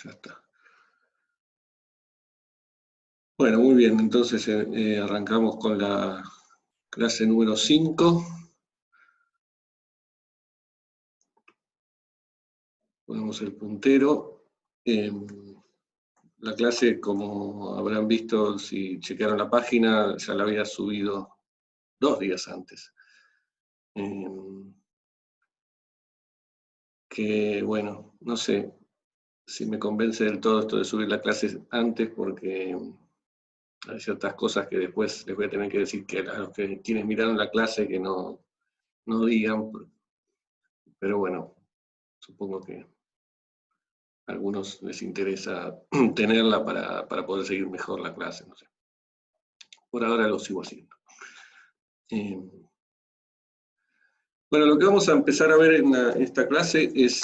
Ya está. Bueno, muy bien, entonces arrancamos con la clase número 5. Ponemos el puntero. La clase, como habrán visto si chequearon la página, ya la había subido 2 días antes. Que bueno, no sé si me convence del todo esto de subir la clase antes, porque hay ciertas cosas que después les voy a tener que decir que a los quienes miraron la clase que no digan, pero bueno, supongo que a algunos les interesa tenerla para poder seguir mejor la clase, no sé. Por ahora lo sigo haciendo. Bueno, lo que vamos a empezar a ver en esta clase es,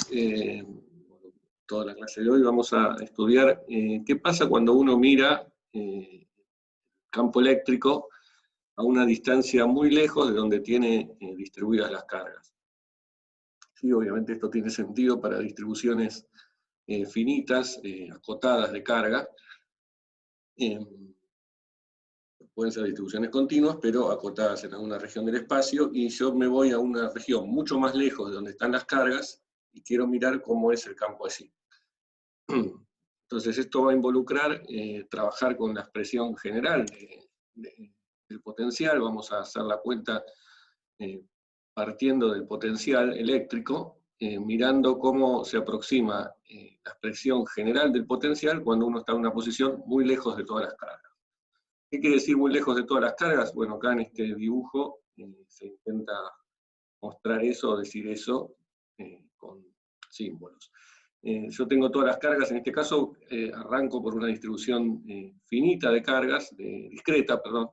toda la clase de hoy, vamos a estudiar qué pasa cuando uno mira campo eléctrico a una distancia muy lejos de donde tiene distribuidas las cargas. Sí, obviamente esto tiene sentido para distribuciones finitas, acotadas de carga. Pueden ser distribuciones continuas, pero acotadas en alguna región del espacio, y yo me voy a una región mucho más lejos de donde están las cargas, y quiero mirar cómo es el campo así. Entonces esto va a involucrar trabajar con la expresión general del potencial. Vamos a hacer la cuenta partiendo del potencial eléctrico, mirando cómo se aproxima la expresión general del potencial cuando uno está en una posición muy lejos de todas las cargas. ¿Qué quiere decir muy lejos de todas las cargas? Bueno, acá en este dibujo se intenta mostrar eso o decir eso con símbolos. Yo tengo todas las cargas, en este caso arranco por una distribución finita de cargas, discreta, perdón,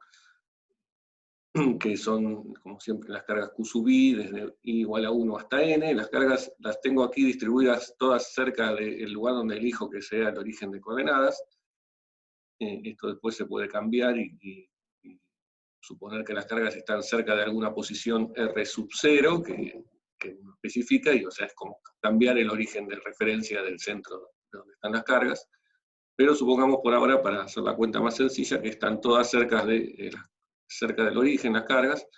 que son, como siempre, las cargas Q sub I, desde I igual a 1 hasta N. Las cargas las tengo aquí distribuidas todas cerca del lugar donde elijo que sea el origen de coordenadas. Esto después se puede cambiar y suponer que las cargas están cerca de alguna posición R sub 0, que uno especifica, y o sea, es como cambiar el origen de referencia del centro de donde están las cargas, pero supongamos por ahora, para hacer la cuenta más sencilla, que están todas cerca del origen las cargas,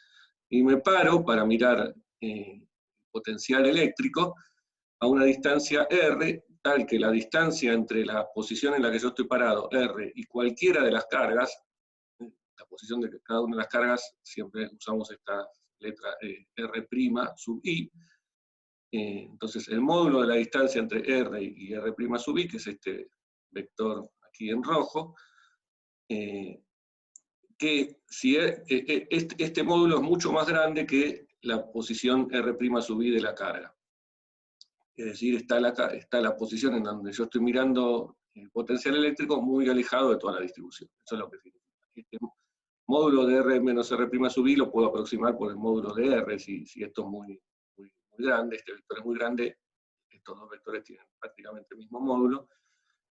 y me paro para mirar potencial eléctrico a una distancia R, tal que la distancia entre la posición en la que yo estoy parado, R, y cualquiera de las cargas, la posición de cada una de las cargas, siempre usamos esta letra R' sub I. Entonces, el módulo de la distancia entre R y R' sub I, que es este vector aquí en rojo, que si este módulo es mucho más grande que la posición R' sub I de la carga. Es decir, está la posición en donde yo estoy mirando el potencial eléctrico muy alejado de toda la distribución. Eso es lo que significa. Este módulo de R menos R' sub I lo puedo aproximar por el módulo de R, si esto es muy grande, este vector es muy grande, estos dos vectores tienen prácticamente el mismo módulo.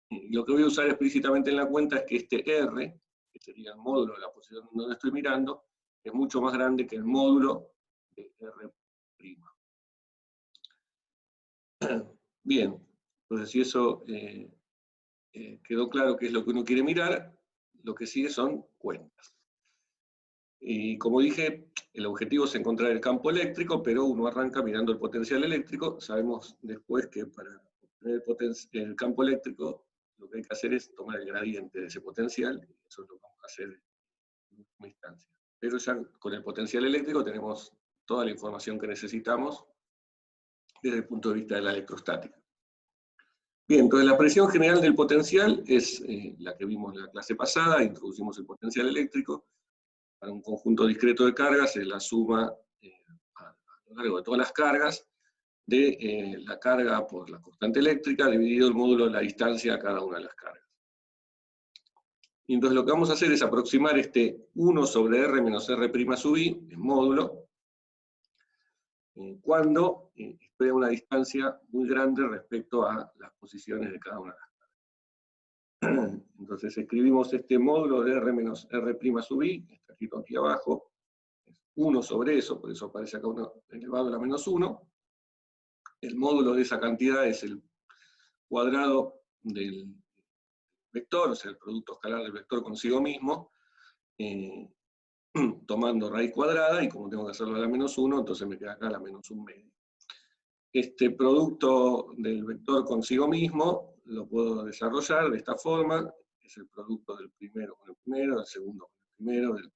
Y lo que voy a usar explícitamente en la cuenta es que este R, que sería el módulo de la posición donde estoy mirando, es mucho más grande que el módulo de R'. Bien, entonces si eso quedó claro qué es lo que uno quiere mirar, lo que sigue son cuentas. Y como dije, el objetivo es encontrar el campo eléctrico, pero uno arranca mirando el potencial eléctrico. Sabemos después que para obtener el campo eléctrico, lo que hay que hacer es tomar el gradiente de ese potencial, y eso lo vamos a hacer en última instancia. Pero ya con el potencial eléctrico tenemos toda la información que necesitamos desde el punto de vista de la electrostática. Bien, entonces la presión general del potencial es la que vimos en la clase pasada. Introducimos el potencial eléctrico. Para un conjunto discreto de cargas es la suma a lo largo de todas las cargas de la carga por la constante eléctrica dividido el módulo de la distancia a cada una de las cargas. Y entonces lo que vamos a hacer es aproximar este 1 sobre R menos R' sub I, el módulo, cuando estoy a una distancia muy grande respecto a las posiciones de cada una de las cargas. Entonces escribimos este módulo de R menos R' sub I, está escrito aquí abajo, es 1 sobre eso, por eso aparece acá 1 elevado a la menos 1. El módulo de esa cantidad es el cuadrado del vector, o sea, el producto escalar del vector consigo mismo, tomando raíz cuadrada, y como tengo que hacerlo a la menos 1, entonces me queda acá la menos 1 medio. Este producto del vector consigo mismo lo puedo desarrollar de esta forma, es el producto del primero con el primero, del segundo con el primero, del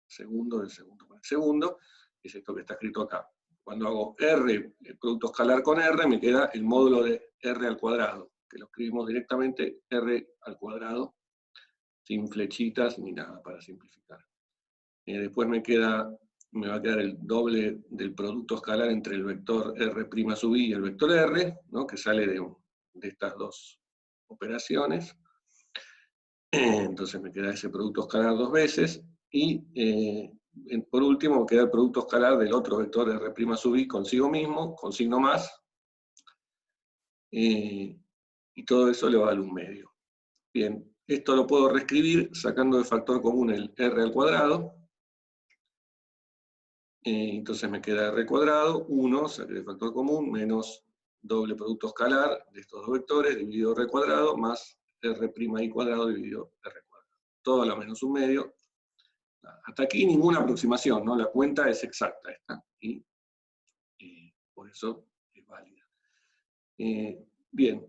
segundo con el segundo, es esto que está escrito acá. Cuando hago R, el producto escalar con R, me queda el módulo de R al cuadrado, que lo escribimos directamente R al cuadrado, sin flechitas ni nada, para simplificar. Después me va a quedar el doble del producto escalar entre el vector R' sub i y el vector R, ¿no? Que sale de estas dos operaciones. Entonces me queda ese producto escalar dos veces, y por último me queda el producto escalar del otro vector R' sub i consigo mismo, con signo más, y todo eso le va a dar un medio. Bien, esto lo puedo reescribir sacando de factor común el R al cuadrado. Entonces me queda R cuadrado, 1, saqué de factor común, menos doble producto escalar de estos dos vectores, dividido R cuadrado, más R' cuadrado dividido R cuadrado. Todo a la menos un medio. Hasta aquí ninguna aproximación, ¿no? La cuenta es exacta esta, y por eso es válida. Bien,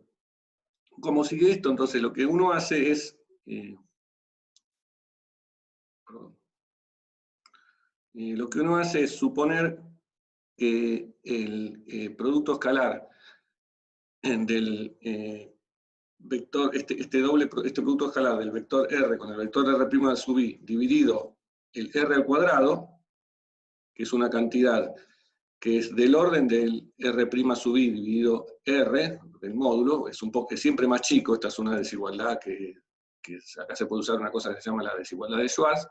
como sigue esto, entonces lo que uno hace es... lo que uno hace es suponer que el producto escalar del vector, este producto escalar del vector R con el vector R' sub i dividido el R al cuadrado, que es una cantidad que es del orden del R' sub i dividido R, del módulo, es siempre más chico, esta es una desigualdad que acá se puede usar una cosa que se llama la desigualdad de Schwarz,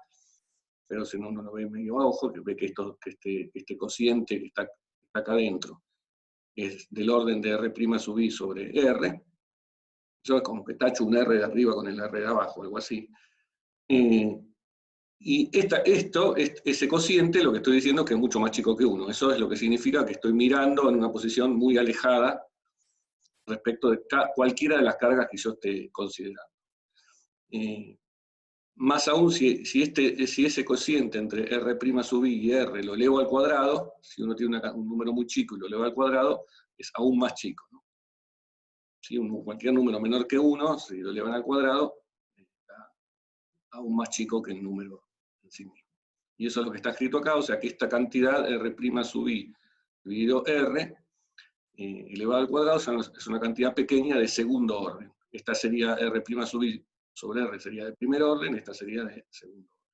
pero si no uno lo ve medio a ojo, que ve que este cociente que está acá adentro es del orden de R' sub i sobre R. Yo es como que tacho un R de arriba con el R de abajo, algo así. Y ese cociente, lo que estoy diciendo es que es mucho más chico que 1. Eso es lo que significa que estoy mirando en una posición muy alejada respecto de cualquiera de las cargas que yo esté considerando. Más aún, si ese cociente entre R' sub i y R lo elevo al cuadrado, si uno tiene un número muy chico y lo eleva al cuadrado, es aún más chico, ¿no? ¿Sí? Cualquier número menor que 1, si lo elevan al cuadrado, está aún más chico que el número en sí mismo. Y eso es lo que está escrito acá, o sea que esta cantidad R' sub i dividido R, elevado al cuadrado, es una cantidad pequeña de segundo orden. Esta sería R' sub i sobre R, sería de primer orden, esta sería de segundo orden.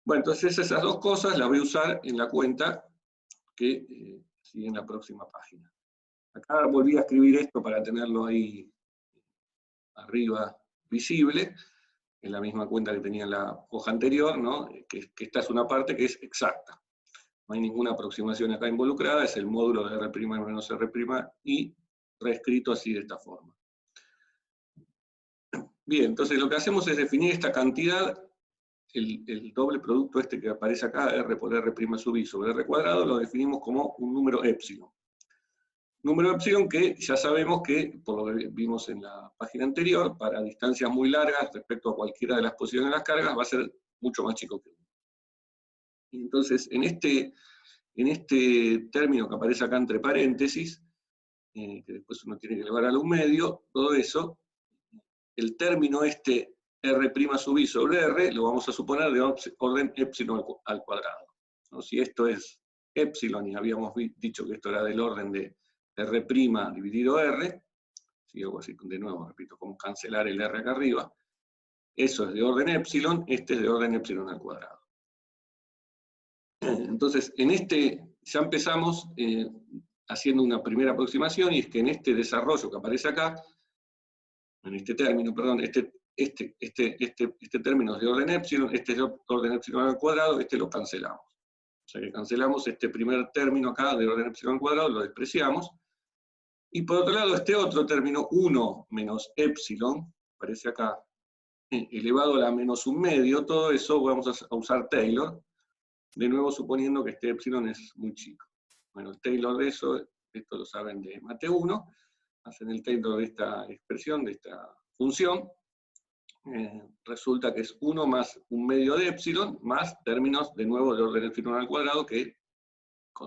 Bueno, entonces esas dos cosas las voy a usar en la cuenta que sigue en la próxima página. Acá volví a escribir esto para tenerlo ahí arriba visible, en la misma cuenta que tenía en la hoja anterior, ¿no? Que esta es una parte que es exacta. No hay ninguna aproximación acá involucrada, es el módulo de R' menos R' y reescrito así de esta forma. Bien, entonces lo que hacemos es definir esta cantidad, el doble producto este que aparece acá, R por R' sub i sobre R cuadrado, lo definimos como un número épsilon. Número epsilon que ya sabemos que, por lo que vimos en la página anterior, para distancias muy largas respecto a cualquiera de las posiciones de las cargas, va a ser mucho más chico que 1. Y entonces, en este término que aparece acá entre paréntesis, que después uno tiene que elevar a un medio, todo eso, el término este R' sub i sobre R, lo vamos a suponer de orden epsilon al cuadrado, ¿no? Si esto es epsilon, y habíamos dicho que esto era del orden de R' dividido R, si hago así de nuevo, repito, como cancelar el R acá arriba, eso es de orden epsilon, este es de orden epsilon al cuadrado. Entonces, ya empezamos haciendo una primera aproximación, y es que en este desarrollo que aparece acá, en este término, perdón, este término es de orden epsilon, este es de orden epsilon al cuadrado, este lo cancelamos. O sea que cancelamos este primer término acá de orden epsilon al cuadrado, lo despreciamos. Y por otro lado, este otro término, 1 menos epsilon, aparece acá, elevado a la menos un medio, todo eso vamos a usar Taylor, de nuevo suponiendo que este epsilon es muy chico. Bueno, el Taylor de eso, esto lo saben de Mate 1, hacen el Taylor de esta expresión, de esta función, resulta que es 1 más 1/2 de epsilon, más términos de nuevo de orden epsilon al cuadrado, que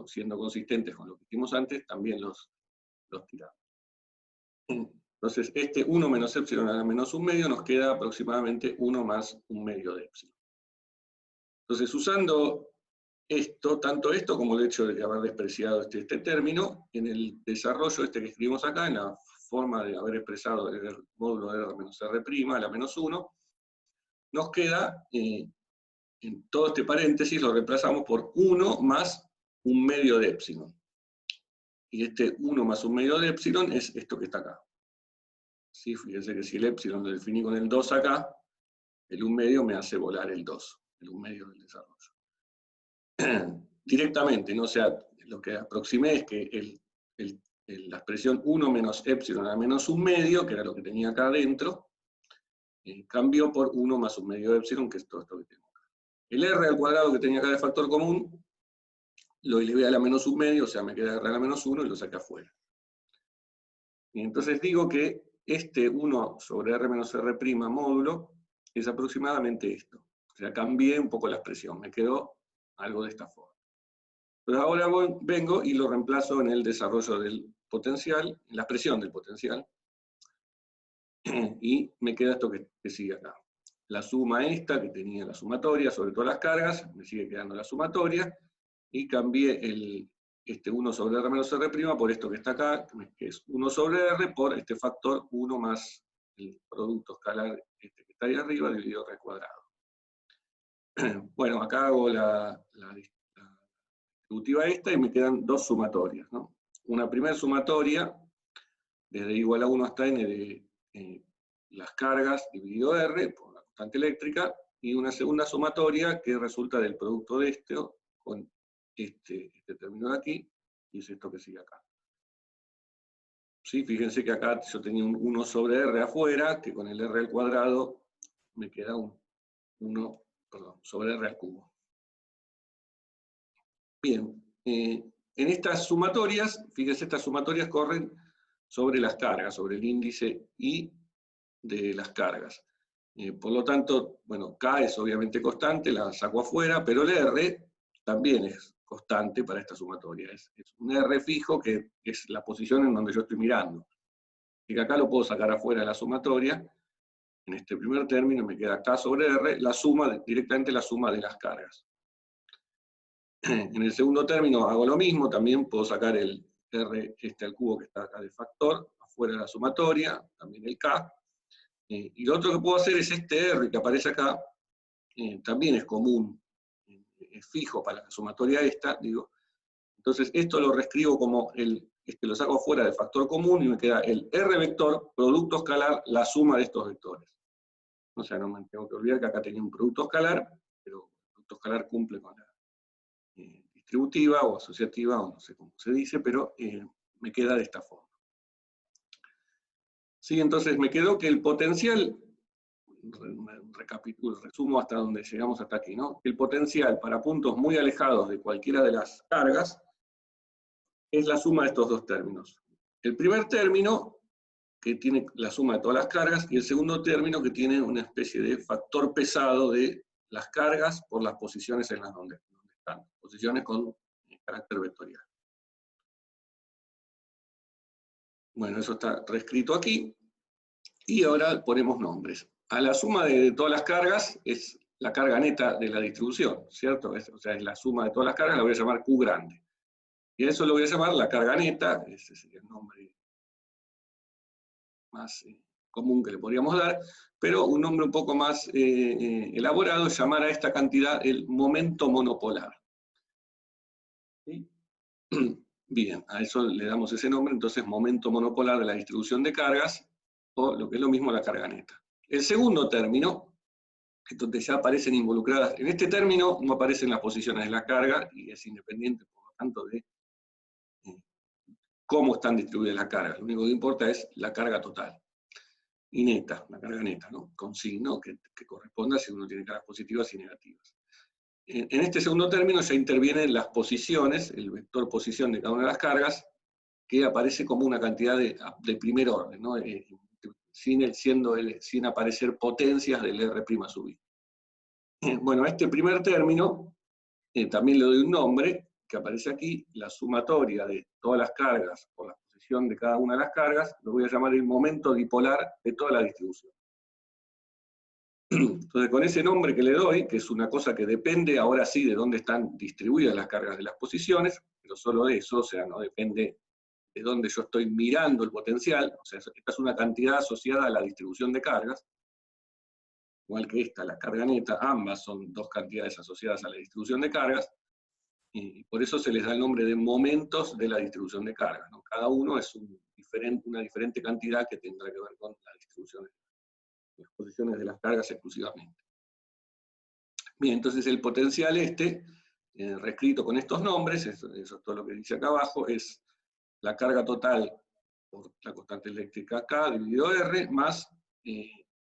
siendo consistentes con lo que hicimos antes, también los tiramos. Entonces, este 1 menos epsilon a la menos 1/2 nos queda aproximadamente 1 más 1/2 de epsilon. Entonces, usando esto, tanto esto como el hecho de haber despreciado este término, en el desarrollo este que escribimos acá, en la forma de haber expresado el módulo de R menos R' a la menos 1, nos queda, en todo este paréntesis lo reemplazamos por 1 más 1/2 de epsilon. Y este 1 más 1/2 de epsilon es esto que está acá. ¿Sí? Fíjense que si el epsilon lo definí con el 2 acá, el 1/2 me hace volar el 2, el 1/2 del desarrollo. Directamente, ¿no? O sea, lo que aproximé es que la expresión 1 menos epsilon a la menos 1/2, que era lo que tenía acá adentro, cambió por 1 más 1/2 de epsilon, que es todo esto que tengo acá. El r al cuadrado que tenía acá de factor común, lo elevé a la menos 1/2, o sea, me queda r a la menos 1 y lo saqué afuera. Y entonces digo que este 1 sobre r menos r' módulo es aproximadamente esto. O sea, cambié un poco la expresión, me quedó algo de esta forma. Pero ahora vengo y lo reemplazo en el desarrollo del potencial, en la expresión del potencial, y me queda esto que sigue acá. La suma esta, que tenía la sumatoria sobre todas las cargas, me sigue quedando la sumatoria, y cambié este 1 sobre r menos r' por esto que está acá, que es 1 sobre r, por este factor 1 más el producto escalar este que está ahí arriba, dividido r al cuadrado. Bueno, acá hago la distributiva esta y me quedan dos sumatorias, ¿no? Una primera sumatoria, desde igual a 1 hasta n de las cargas dividido r, por la constante eléctrica, y una segunda sumatoria que resulta del producto de esto con este término de aquí, y es esto que sigue acá. ¿Sí? Fíjense que acá yo tenía un 1 sobre r afuera, que con el r al cuadrado me queda un 1 sobre r al cubo. Bien, en estas sumatorias, fíjense, estas sumatorias corren sobre las cargas, sobre el índice I de las cargas. Por lo tanto, bueno, K es obviamente constante, la saco afuera, pero el R también es constante para esta sumatoria. Es un R fijo que es la posición en donde yo estoy mirando. Y que acá lo puedo sacar afuera de la sumatoria. En este primer término me queda K sobre R, la suma, directamente la suma de las cargas. En el segundo término hago lo mismo, también puedo sacar el R al cubo que está acá de factor, afuera de la sumatoria, también el K. Y lo otro que puedo hacer es este R que aparece acá, también es común, es fijo para la sumatoria esta, digo. Entonces esto lo reescribo como lo saco fuera de factor común y me queda el R vector, producto escalar, la suma de estos vectores. O sea, no me tengo que olvidar que acá tenía un producto escalar, pero el producto escalar cumple con la distributiva o asociativa, o no sé cómo se dice, pero me queda de esta forma. Sí, entonces me quedó que el potencial, recapitulo, resumo hasta donde llegamos hasta aquí, ¿no? El potencial para puntos muy alejados de cualquiera de las cargas es la suma de estos dos términos. El primer término, que tiene la suma de todas las cargas, y el segundo término, que tiene una especie de factor pesado de las cargas por las posiciones en las donde están, posiciones con carácter vectorial. Bueno, eso está reescrito aquí, y ahora ponemos nombres. A la suma de todas las cargas es la carga neta de la distribución, ¿cierto? O sea, es la suma de todas las cargas, la voy a llamar Q grande. Y a eso lo voy a llamar la carga neta, ese sería el nombre más común que le podríamos dar, pero un nombre un poco más elaborado es llamar a esta cantidad el momento monopolar. ¿Sí? Bien, a eso le damos ese nombre, entonces momento monopolar de la distribución de cargas, o lo que es lo mismo la carga neta. El segundo término, donde ya aparecen involucradas, en este término no aparecen las posiciones de la carga, y es independiente, por lo tanto, de cómo están distribuidas las cargas. Lo único que importa es la carga total. Y neta, la carga neta, ¿no? Con signo que corresponda si uno tiene cargas positivas y negativas. En este segundo término ya intervienen las posiciones, el vector posición de cada una de las cargas, que aparece como una cantidad de primer orden, ¿no? Sin aparecer potencias del R' sub i. Bueno, a este primer término también le doy un nombre, que aparece aquí, la sumatoria de todas las cargas por la posición de cada una de las cargas, lo voy a llamar el momento dipolar de toda la distribución. Entonces, con ese nombre que le doy, que es una cosa que depende ahora sí de dónde están distribuidas las cargas de las posiciones, pero solo de eso, o sea, no depende de dónde yo estoy mirando el potencial, o sea, esta es una cantidad asociada a la distribución de cargas, igual que esta, la carga neta, ambas son dos cantidades asociadas a la distribución de cargas, y por eso se les da el nombre de momentos de la distribución de cargas, ¿no? Cada uno es una diferente cantidad que tendrá que ver con la distribución de las posiciones de las cargas exclusivamente. Bien, entonces el potencial reescrito con estos nombres, eso es todo lo que dice acá abajo, es la carga total por la constante eléctrica K dividido R, más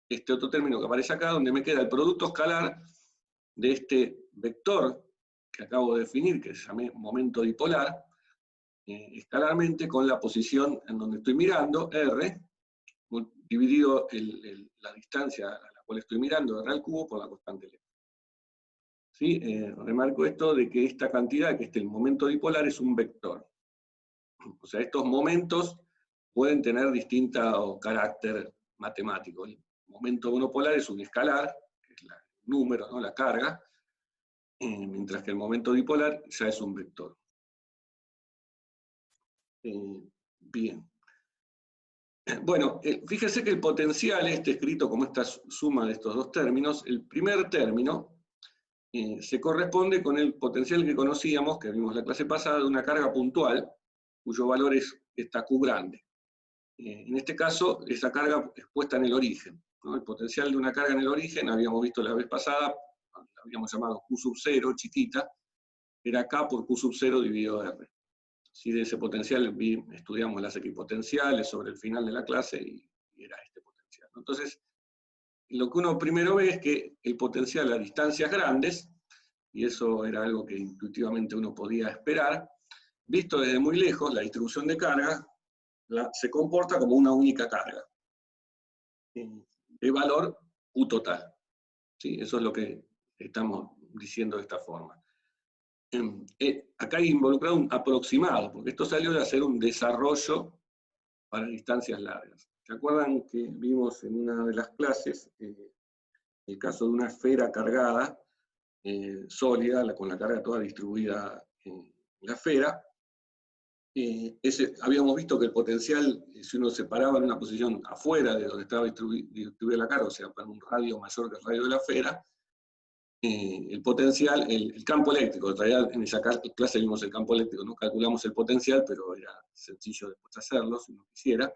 este otro término que aparece acá, donde me queda el producto escalar de este vector que acabo de definir, que se llama momento dipolar, escalarmente con la posición en donde estoy mirando, R, dividido la distancia a la cual estoy mirando, R al cubo, por la constante eléctrica. ¿Sí? Remarco esto de que esta cantidad, que el momento dipolar, es un vector. O sea, estos momentos pueden tener distinto carácter matemático. El momento monopolar es un escalar, que es el número, ¿no? La carga, mientras que el momento dipolar ya es un vector. Bien. Bueno, fíjese que el potencial, escrito como esta suma de estos dos términos, el primer término se corresponde con el potencial que conocíamos, que vimos en la clase pasada, de una carga puntual, cuyo valor es esta Q grande. En este caso, esa carga es puesta en el origen, ¿no? El potencial de una carga en el origen, habíamos visto la vez pasada, la habíamos llamado Q sub 0, chiquita, era K por Q sub 0 dividido R. Si de ese potencial estudiamos las equipotenciales sobre el final de la clase y era este potencial. Entonces, lo que uno primero ve es que el potencial a distancias grandes, y eso era algo que intuitivamente uno podía esperar, visto desde muy lejos, la distribución de carga se comporta como una única carga, de valor U total. ¿Sí? Eso es lo que estamos diciendo de esta forma. Acá hay involucrado un aproximado, porque esto salió de hacer un desarrollo para distancias largas. ¿Se acuerdan que vimos en una de las clases el caso de una esfera cargada, sólida, con la carga toda distribuida en la esfera? Habíamos visto que el potencial, si uno se paraba en una posición afuera de donde estaba distribuida la carga, o sea, para un radio mayor que el radio de la esfera, el potencial, el campo eléctrico, en realidad en esa clase vimos el campo eléctrico, no calculamos el potencial, pero era sencillo después hacerlo, si uno quisiera.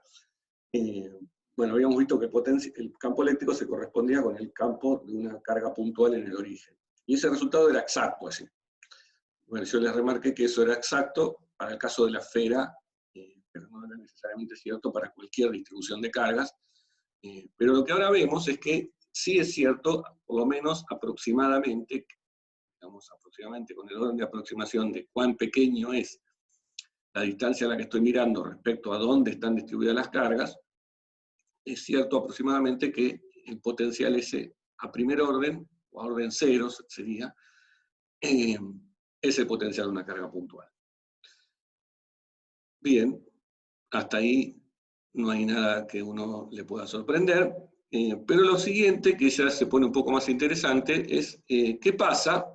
Bueno, habíamos visto que el campo eléctrico se correspondía con el campo de una carga puntual en el origen. Y ese resultado era exacto, así. Bueno, yo les remarqué que eso era exacto para el caso de la esfera, pero no era necesariamente cierto para cualquier distribución de cargas. Pero lo que ahora vemos es que sí es cierto, por lo menos aproximadamente, digamos aproximadamente con el orden de aproximación de cuán pequeño es la distancia a la que estoy mirando respecto a dónde están distribuidas las cargas, es cierto aproximadamente que el potencial ese a primer orden, o a orden cero sería, es el potencial de una carga puntual. Bien, hasta ahí no hay nada que uno le pueda sorprender, pero lo siguiente, que ya se pone un poco más interesante, es qué pasa,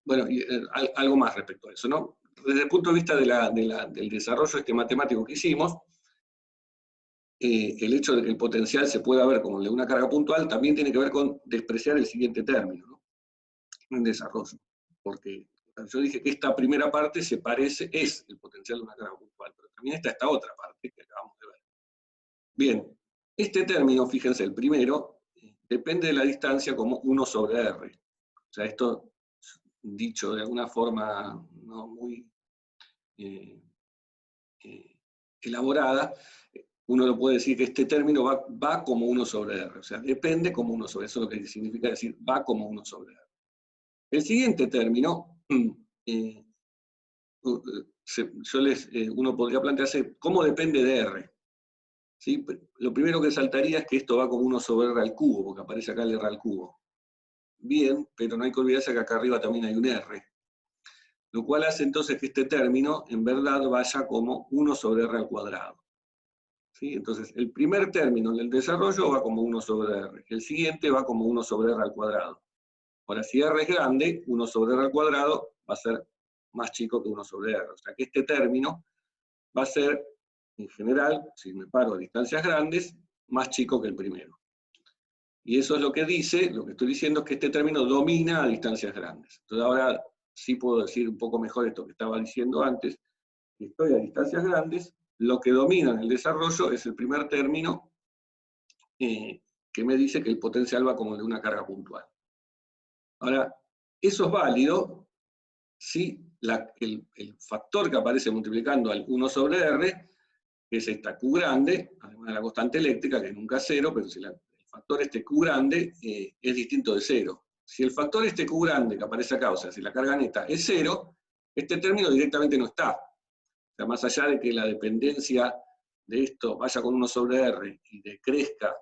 bueno, algo más respecto a eso, ¿no? Desde el punto de vista del desarrollo matemático que hicimos, el hecho de que el potencial se pueda ver como el de una carga puntual también tiene que ver con despreciar el siguiente término, ¿no? En desarrollo, porque yo dije que esta primera parte es el potencial de una carga puntual, pero también está esta otra parte que acabamos de ver. Bien, este término, fíjense, el primero, depende de la distancia como 1 sobre R. O sea, esto, dicho de alguna forma no muy elaborada, uno lo puede decir que este término va como 1 sobre R. O sea, depende como 1 sobre R. Eso es lo que significa decir va como 1 sobre R. El siguiente término uno podría plantearse cómo depende de R. ¿Sí? Lo primero que saltaría es que esto va como 1 sobre R al cubo, porque aparece acá el R al cubo. Bien, pero no hay que olvidarse que acá arriba también hay un R. Lo cual hace entonces que este término en verdad vaya como 1 sobre R al cuadrado. ¿Sí? Entonces, el primer término del desarrollo va como 1 sobre R. El siguiente va como 1 sobre R al cuadrado. Ahora, si R es grande, 1 sobre R al cuadrado va a ser más chico que 1 sobre R. O sea que este término va a ser, en general, si me paro a distancias grandes, más chico que el primero. Y eso es lo que dice, lo que estoy diciendo es que este término domina a distancias grandes. Entonces ahora sí puedo decir un poco mejor esto que estaba diciendo antes, que estoy a distancias grandes, lo que domina en el desarrollo es el primer término que me dice que el potencial va como el de una carga puntual. Ahora, eso es válido si el factor que aparece multiplicando al 1 sobre R, que es esta Q grande, además de la constante eléctrica, que nunca es cero, pero si el factor este Q grande es distinto de cero. Si el factor este Q grande que aparece acá, o sea, si la carga neta es cero, este término directamente no está. O sea, más allá de que la dependencia de esto vaya con 1 sobre R y decrezca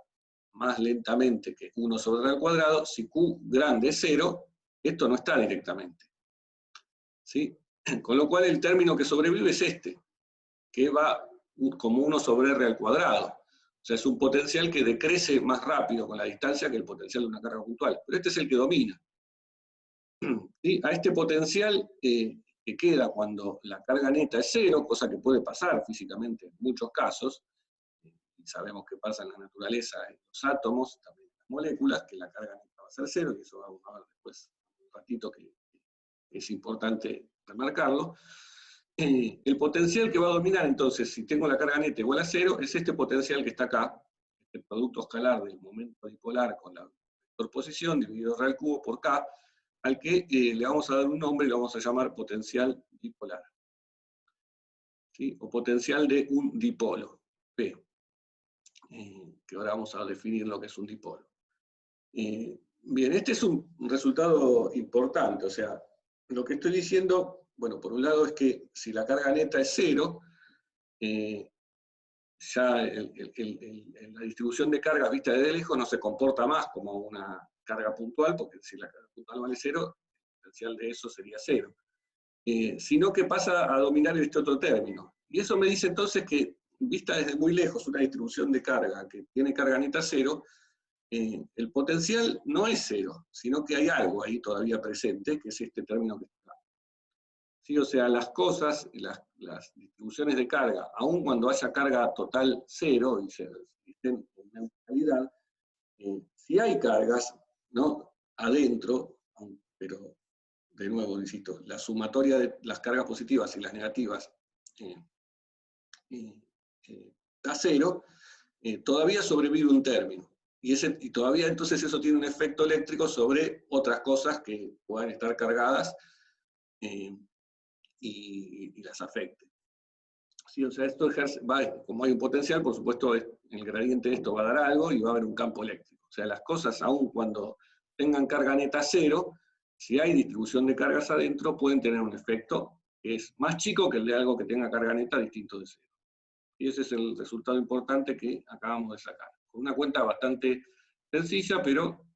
más lentamente que 1 sobre R al cuadrado, si Q grande es cero, esto no está directamente. ¿Sí? Con lo cual el término que sobrevive es este, que va como 1 sobre R al cuadrado. O sea, es un potencial que decrece más rápido con la distancia que el potencial de una carga puntual. Pero este es el que domina. ¿Sí? A este potencial que queda cuando la carga neta es cero, cosa que puede pasar físicamente en muchos casos, y sabemos que pasa en la naturaleza, en los átomos, también en las moléculas, que la carga neta va a ser cero, y eso vamos a ver después un ratito que es importante remarcarlo. El potencial que va a dominar entonces, si tengo la carga neta igual a cero, es este potencial que está acá, el producto escalar del momento dipolar con la vector-posición dividido R al cubo por K, al que le vamos a dar un nombre y lo vamos a llamar potencial dipolar. ¿Sí? O potencial de un dipolo, P. Que ahora vamos a definir lo que es un dipolo. Bien, este es un resultado importante, o sea, lo que estoy diciendo, bueno, por un lado es que si la carga neta es cero, ya la distribución de cargas vista desde lejos no se comporta más como una carga puntual, porque si la carga puntual vale cero, el potencial de eso sería cero. Sino que pasa a dominar este otro término. Y eso me dice entonces que, vista desde muy lejos, una distribución de carga que tiene carga neta cero, el potencial no es cero, sino que hay algo ahí todavía presente, que es este término que está. ¿Sí? O sea, las cosas, las distribuciones de carga, aun cuando haya carga total cero y estén en neutralidad, si hay cargas, ¿no?, adentro, pero de nuevo, insisto, la sumatoria de las cargas positivas y las negativas da cero, todavía sobrevive un término. Y todavía entonces eso tiene un efecto eléctrico sobre otras cosas que puedan estar cargadas y las afecte. Sí, o sea, esto como hay un potencial, por supuesto, el gradiente de esto va a dar algo y va a haber un campo eléctrico. O sea, las cosas, aun cuando tengan carga neta cero, si hay distribución de cargas adentro, pueden tener un efecto que es más chico que el de algo que tenga carga neta distinto de cero. Y ese es el resultado importante que acabamos de sacar. Con una cuenta bastante sencilla, pero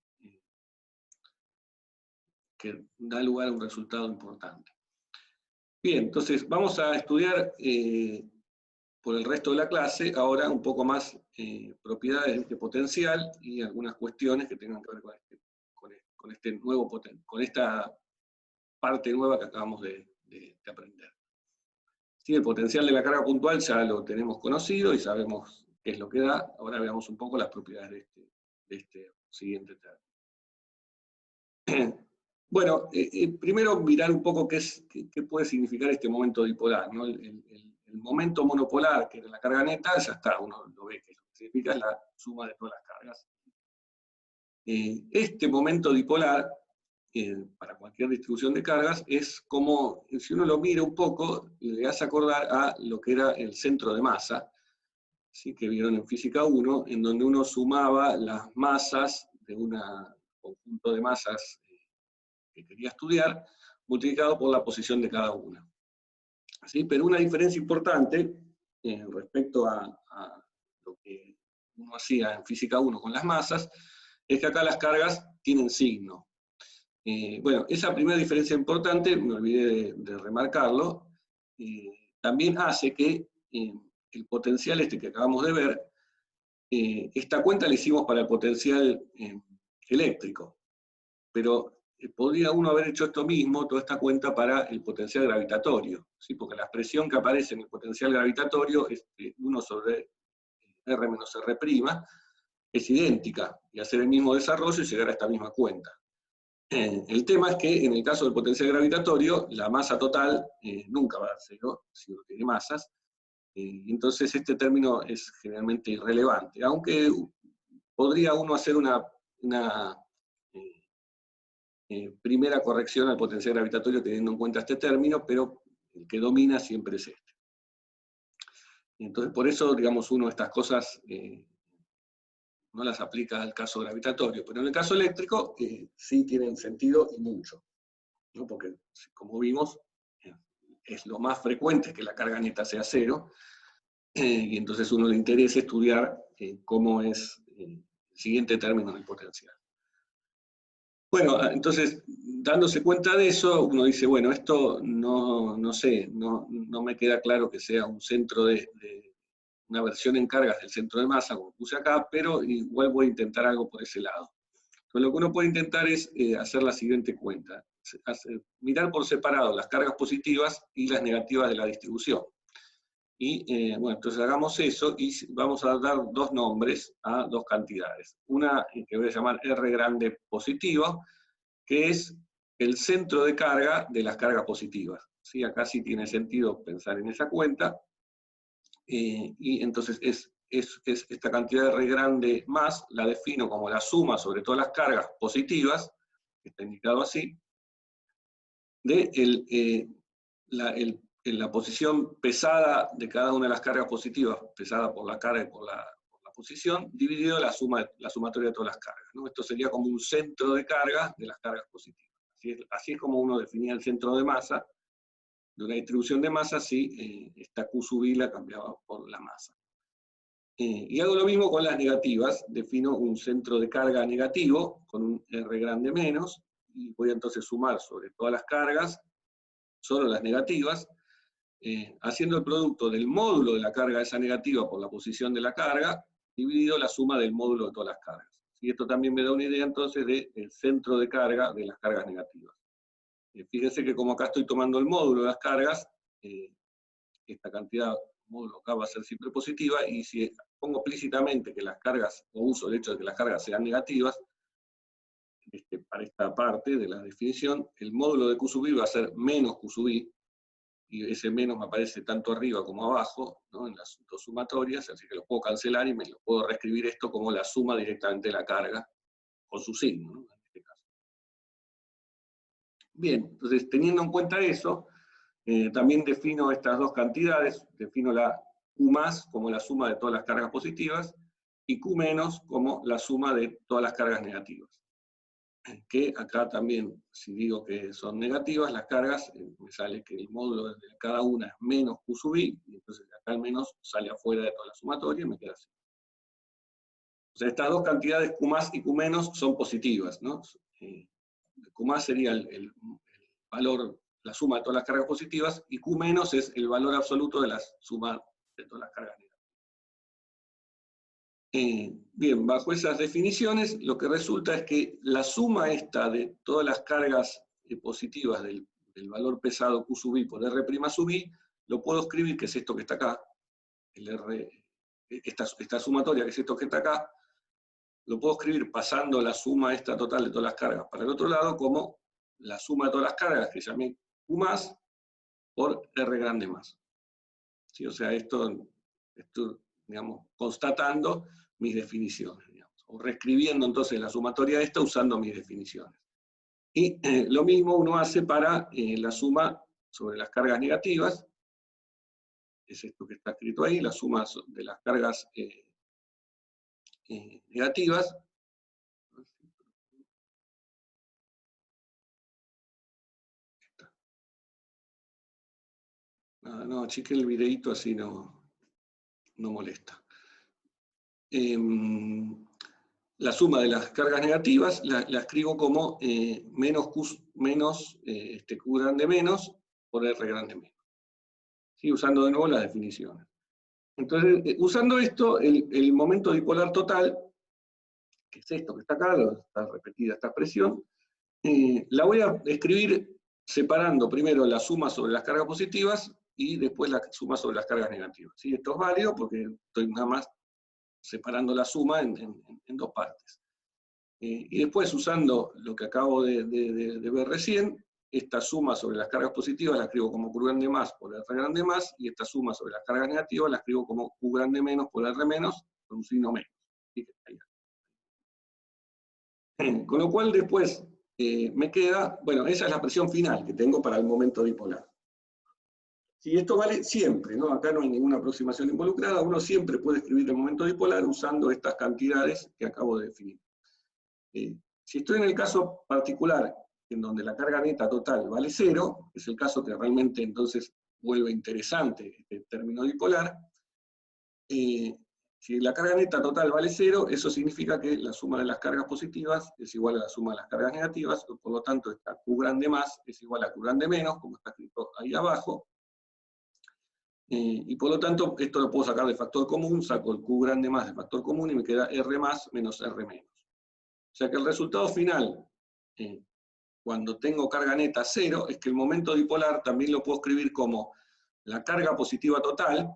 que da lugar a un resultado importante. Bien, entonces vamos a estudiar por el resto de la clase ahora un poco más propiedades de este potencial y algunas cuestiones que tengan que ver con esta parte nueva que acabamos de aprender. Sí, el potencial de la carga puntual ya lo tenemos conocido y sabemos qué es lo que da. Ahora veamos un poco las propiedades de este siguiente término. Bueno, primero mirar un poco qué puede significar este momento dipolar, ¿no? El momento monopolar, que era la carga neta, ya está, uno lo ve, que lo que significa es la suma de todas las cargas. Este momento dipolar, para cualquier distribución de cargas, es como, si uno lo mira un poco, le hace acordar a lo que era el centro de masa, ¿sí?, que vieron en Física 1, en donde uno sumaba las masas de un conjunto de masas que quería estudiar, multiplicado por la posición de cada una. ¿sí? Pero una diferencia importante respecto a lo que uno hacía en Física 1 con las masas, es que acá las cargas tienen signo. Bueno, esa primera diferencia importante, me olvidé de remarcarlo, también hace que el potencial este que acabamos de ver, esta cuenta la hicimos para el potencial eléctrico, pero podría uno haber hecho esto mismo, toda esta cuenta para el potencial gravitatorio, ¿sí? Porque la expresión que aparece en el potencial gravitatorio es 1 sobre R menos R', es idéntica, y hacer el mismo desarrollo y llegar a esta misma cuenta. El tema es que en el caso del potencial gravitatorio, la masa total nunca va a dar cero, si uno tiene masas, entonces este término es generalmente irrelevante, aunque podría uno hacer una primera corrección al potencial gravitatorio teniendo en cuenta este término, pero el que domina siempre es este. Entonces, por eso, digamos, uno de estas cosas no las aplica al caso gravitatorio, pero en el caso eléctrico sí tienen sentido y mucho, ¿no? Porque, como vimos, es lo más frecuente que la carga neta sea cero, y entonces uno le interesa estudiar cómo es el siguiente término del potencial. Bueno, entonces, dándose cuenta de eso, uno dice, bueno, esto no sé, no me queda claro que sea un centro de una versión en cargas del centro de masa, como puse acá, pero igual voy a intentar algo por ese lado. Entonces, lo que uno puede intentar es hacer la siguiente cuenta, mirar por separado las cargas positivas y las negativas de la distribución. Y bueno, entonces hagamos eso y vamos a dar dos nombres a dos cantidades. Una que voy a llamar R grande positivo, que es el centro de carga de las cargas positivas. ¿Sí? Acá sí tiene sentido pensar en esa cuenta. Y entonces es esta cantidad de R grande más, la defino como la suma sobre todas las cargas positivas, que está indicado así, de la posición pesada de cada una de las cargas positivas, pesada por la carga y por la posición, dividido la sumatoria de todas las cargas, ¿no? Esto sería como un centro de carga de las cargas positivas. Así es como uno definía el centro de masa de una distribución de masa si esta Q sub I la cambiaba por la masa. Y hago lo mismo con las negativas, defino un centro de carga negativo con un R grande menos, y voy a entonces sumar sobre todas las cargas, solo las negativas, haciendo el producto del módulo de la carga de esa negativa por la posición de la carga, dividido la suma del módulo de todas las cargas. Y esto también me da una idea entonces del centro de carga de las cargas negativas. Fíjense que como acá estoy tomando el módulo de las cargas, esta cantidad módulo acá va a ser siempre positiva, y si pongo explícitamente que las cargas, o uso el hecho de que las cargas sean negativas, para esta parte de la definición, el módulo de Q sub I va a ser menos Q sub I, y ese menos me aparece tanto arriba como abajo, ¿no? En las dos sumatorias, así que lo puedo cancelar y me lo puedo reescribir esto como la suma directamente de la carga, con su signo, ¿no? En este caso. Bien, entonces teniendo en cuenta eso, también defino estas dos cantidades, defino la Q más como la suma de todas las cargas positivas, y Q menos como la suma de todas las cargas negativas. Que acá también, si digo que son negativas las cargas, me sale que el módulo de cada una es menos Q sub I, y entonces acá al menos sale afuera de toda la sumatoria y me queda así. O sea, estas dos cantidades Q más y Q menos son positivas, ¿no? Q más sería el valor, la suma de todas las cargas positivas, y Q menos es el valor absoluto de la suma de todas las cargas negativas. Bien, bajo esas definiciones, lo que resulta es que la suma esta de todas las cargas positivas del valor pesado Q sub I por R' sub I, lo puedo escribir, que es esto que está acá, el R, esta sumatoria, que es esto que está acá, lo puedo escribir pasando la suma esta total de todas las cargas para el otro lado como la suma de todas las cargas, que llamé Q más, por R grande más. ¿Sí? O sea, esto, digamos, constatando mis definiciones, digamos, o reescribiendo entonces la sumatoria esta usando mis definiciones. Y lo mismo uno hace para la suma sobre las cargas negativas, es esto que está escrito ahí, la suma de las cargas negativas. No, achiqué el videíto así no molesta. La suma de las cargas negativas la escribo como menos Q grande menos por R grande menos. ¿Sí? Usando de nuevo las definiciones. Entonces, usando esto, el momento dipolar total, que es esto que está acá, está repetida esta expresión, la voy a escribir separando primero la suma sobre las cargas positivas y después la suma sobre las cargas negativas. ¿Sí? Esto es válido porque estoy nada más separando la suma en dos partes. Y después, usando lo que acabo de ver recién, esta suma sobre las cargas positivas la escribo como Q grande más por R grande más, y esta suma sobre las cargas negativas la escribo como Q grande menos por R menos, con un signo menos. Con lo cual después me queda, bueno, esa es la presión final que tengo para el momento dipolar. Si esto vale siempre, ¿no? Acá no hay ninguna aproximación involucrada, uno siempre puede escribir el momento dipolar usando estas cantidades que acabo de definir. Si estoy en el caso particular en donde la carga neta total vale 0, es el caso que realmente entonces vuelve interesante este término dipolar, si la carga neta total vale 0, eso significa que la suma de las cargas positivas es igual a la suma de las cargas negativas, por lo tanto esta Q grande más es igual a Q grande menos, como está escrito ahí abajo, y por lo tanto esto lo puedo sacar de factor común, saco el Q grande más de factor común y me queda R más menos R menos. O sea que el resultado final, cuando tengo carga neta 0, es que el momento dipolar también lo puedo escribir como la carga positiva total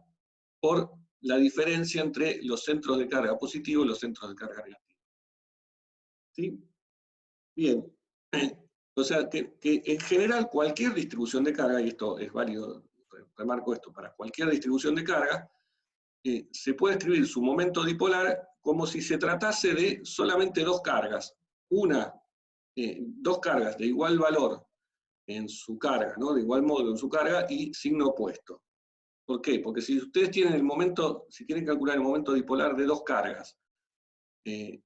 por la diferencia entre los centros de carga positivo y los centros de carga negativa. ¿Sí? Bien. O sea que en general cualquier distribución de carga, y esto es válido, remarco esto, para cualquier distribución de carga, se puede escribir su momento dipolar como si se tratase de solamente dos cargas. Dos cargas de igual valor en su carga, ¿no? De igual modo en su carga y signo opuesto. ¿Por qué? Porque si ustedes tienen el momento, si quieren calcular el momento dipolar de dos cargas, que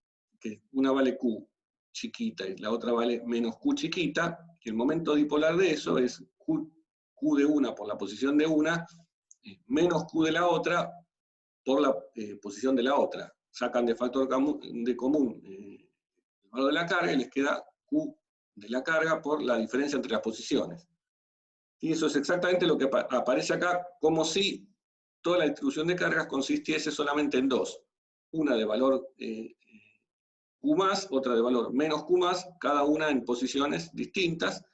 una vale Q chiquita y la otra vale menos Q chiquita, el momento dipolar de eso es Q de una por la posición de una, menos Q de la otra por la posición de la otra. Sacan de factor de común el valor de la carga y les queda Q de la carga por la diferencia entre las posiciones. Y eso es exactamente lo que aparece acá, como si toda la distribución de cargas consistiese solamente en dos. Una de valor Q más, otra de valor menos Q más, cada una en posiciones distintas,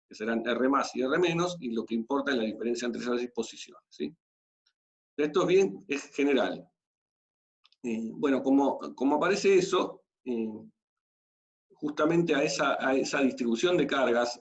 que serán R más y R menos, y lo que importa es la diferencia entre esas posiciones. ¿Sí? Esto es general. Bueno, como aparece eso, justamente a esa distribución de cargas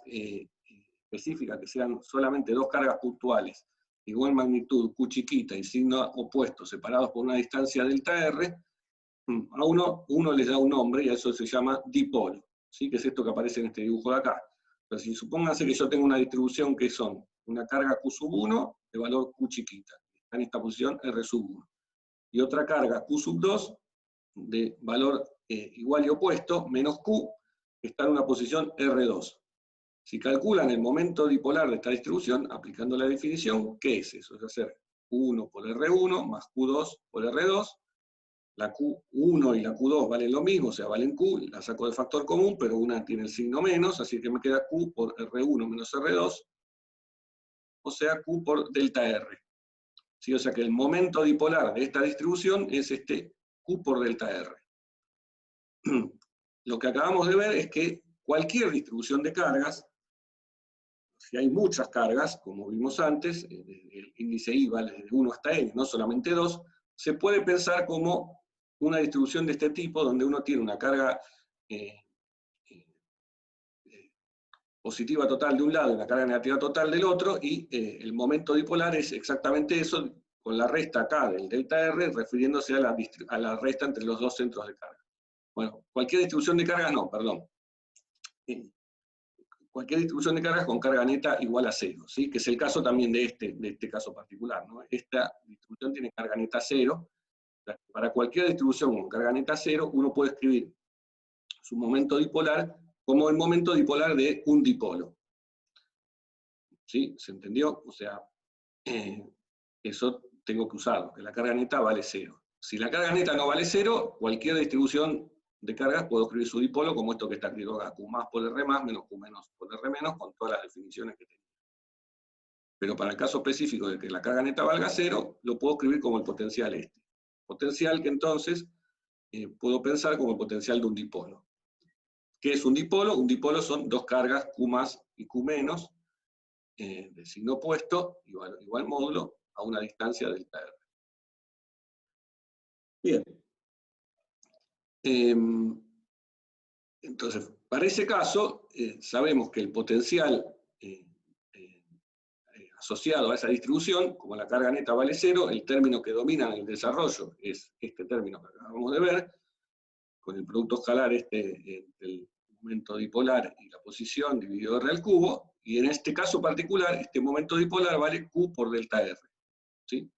específica, que sean solamente dos cargas puntuales, de igual magnitud, Q chiquita y signo opuesto, separados por una distancia delta R, a uno les da un nombre y a eso se llama dipolo, ¿sí? Que es esto que aparece en este dibujo de acá. Pero si supónganse que yo tengo una distribución que son una carga Q sub 1 de valor Q chiquita, está en esta posición R sub 1, y otra carga Q sub 2 de valor igual y opuesto, menos Q, que está en una posición R2. Si calculan el momento dipolar de esta distribución, aplicando la definición, ¿qué es eso? Es hacer Q1 por R1 más Q2 por R2. La Q1 y la Q2 valen lo mismo, o sea, valen Q, la saco de factor común, pero una tiene el signo menos, así que me queda Q por R1 menos R2, o sea, Q por delta R. ¿Sí? O sea que el momento dipolar de esta distribución es este Q por delta R. Lo que acabamos de ver es que cualquier distribución de cargas, si hay muchas cargas, como vimos antes, el índice I vale de 1 hasta n, no solamente 2, se puede pensar como una distribución de este tipo, donde uno tiene una carga positiva total de un lado y una carga negativa total del otro, y el momento dipolar es exactamente eso, con la resta acá del delta R, refiriéndose a la resta entre los dos centros de carga. Bueno, cualquier distribución de cargas no, perdón. Cualquier distribución de cargas con carga neta igual a 0, ¿sí? Que es el caso también de este caso particular, ¿no? Esta distribución tiene carga neta 0. Para cualquier distribución con carga neta 0, uno puede escribir su momento dipolar como el momento dipolar de un dipolo. ¿Sí? ¿Se entendió? O sea, eso tengo que usarlo, que la carga neta vale 0. Si la carga neta no vale 0, cualquier distribución de cargas puedo escribir su dipolo como esto que está escrito acá, Q más por R más menos Q menos por R menos, con todas las definiciones que tengo. Pero para el caso específico de que la carga neta valga 0, lo puedo escribir como el potencial este. Potencial que entonces puedo pensar como el potencial de un dipolo. ¿Qué es un dipolo? Un dipolo son dos cargas, Q más y Q menos, de signo opuesto, igual módulo, a una distancia delta R. Bien. Entonces, para ese caso, sabemos que el potencial asociado a esa distribución, como la carga neta vale 0, el término que domina en el desarrollo es este término que acabamos de ver, con el producto escalar del momento dipolar y la posición dividido R al cubo, y en este caso particular, este momento dipolar vale Q por delta R. ¿Sí?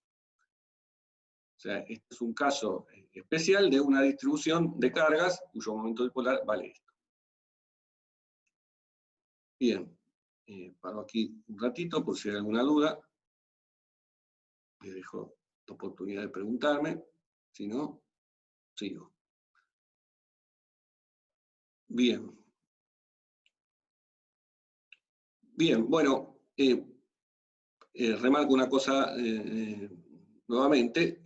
O sea, este es un caso especial de una distribución de cargas cuyo momento dipolar vale esto. Bien, paro aquí un ratito por si hay alguna duda. Les dejo la oportunidad de preguntarme, si no, sigo. Bien. Bien, bueno, remarco una cosa nuevamente.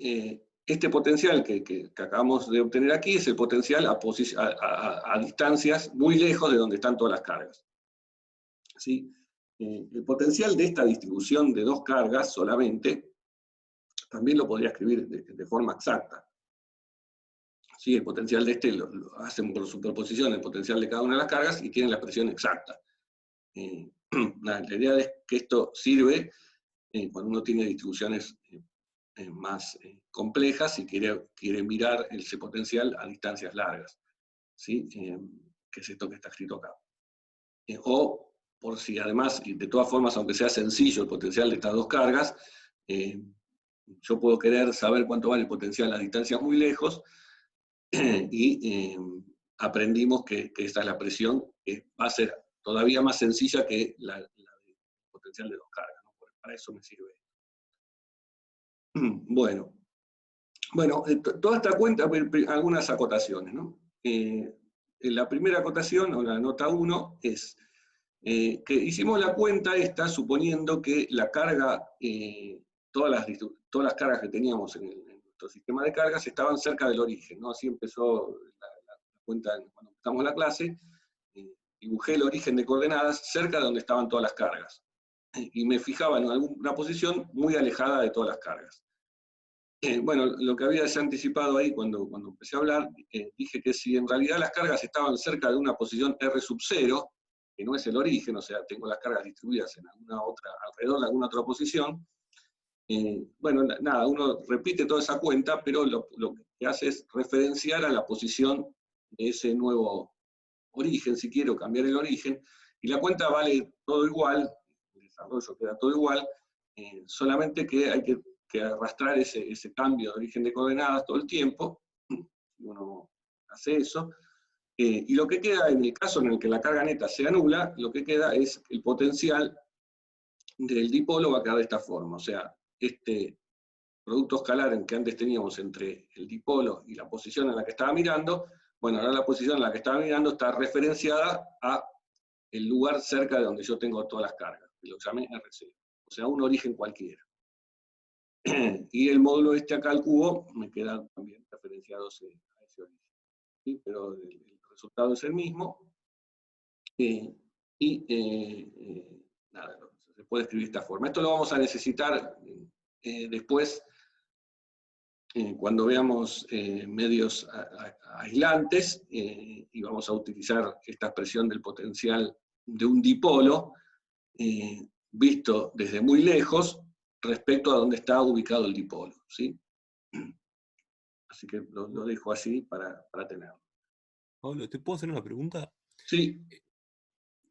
Este potencial que acabamos de obtener aquí es el potencial a distancias muy lejos de donde están todas las cargas. ¿Sí? El potencial de esta distribución de dos cargas solamente, también lo podría escribir de forma exacta. ¿Sí? El potencial de este lo hacen por superposición el potencial de cada una de las cargas y tienen la expresión exacta. La idea es que esto sirve cuando uno tiene distribuciones más complejas y quiere mirar ese potencial a distancias largas, ¿sí? Que es esto que está escrito acá. O por si además, y de todas formas, aunque sea sencillo el potencial de estas dos cargas, yo puedo querer saber cuánto vale el potencial a distancias muy lejos, y aprendimos que esta es la presión, que va a ser todavía más sencilla que la potencial de dos cargas, ¿no? Para eso me sirve. Bueno, toda esta cuenta, algunas acotaciones, ¿no? La primera acotación, o la nota 1, es que hicimos la cuenta esta suponiendo que la carga, todas las cargas que teníamos en nuestro sistema de cargas estaban cerca del origen, ¿no? Así empezó la cuenta cuando empezamos la clase. Dibujé el origen de coordenadas cerca de donde estaban todas las cargas. Y me fijaba en alguna posición muy alejada de todas las cargas. Bueno, lo que había ya anticipado ahí cuando empecé a hablar, dije que si en realidad las cargas estaban cerca de una posición R sub 0, que no es el origen, o sea, tengo las cargas distribuidas en alrededor de alguna otra posición, bueno, nada, uno repite toda esa cuenta, pero lo que hace es referenciar a la posición de ese nuevo origen, si quiero cambiar el origen, y la cuenta vale todo igual, el desarrollo queda todo igual, solamente que hay que arrastrar ese cambio de origen de coordenadas todo el tiempo. Uno hace eso, y lo que queda en el caso en el que la carga neta sea nula, lo que queda es el potencial del dipolo va a quedar de esta forma, o sea, este producto escalar en que antes teníamos entre el dipolo y la posición en la que estaba mirando, bueno, ahora la posición en la que estaba mirando está referenciada a el lugar cerca de donde yo tengo todas las cargas, que lo llamé RC, o sea, un origen cualquiera. Y el módulo este acá al cubo me queda también referenciado a ese origen. ¿Sí? Pero el resultado es el mismo. Nada, se puede escribir de esta forma. Esto lo vamos a necesitar después cuando veamos medios aislantes, y vamos a utilizar esta expresión del potencial de un dipolo visto desde muy lejos respecto a donde está ubicado el dipolo, ¿sí? Así que lo dejo así para tenerlo. Pablo, ¿te puedo hacer una pregunta? Sí.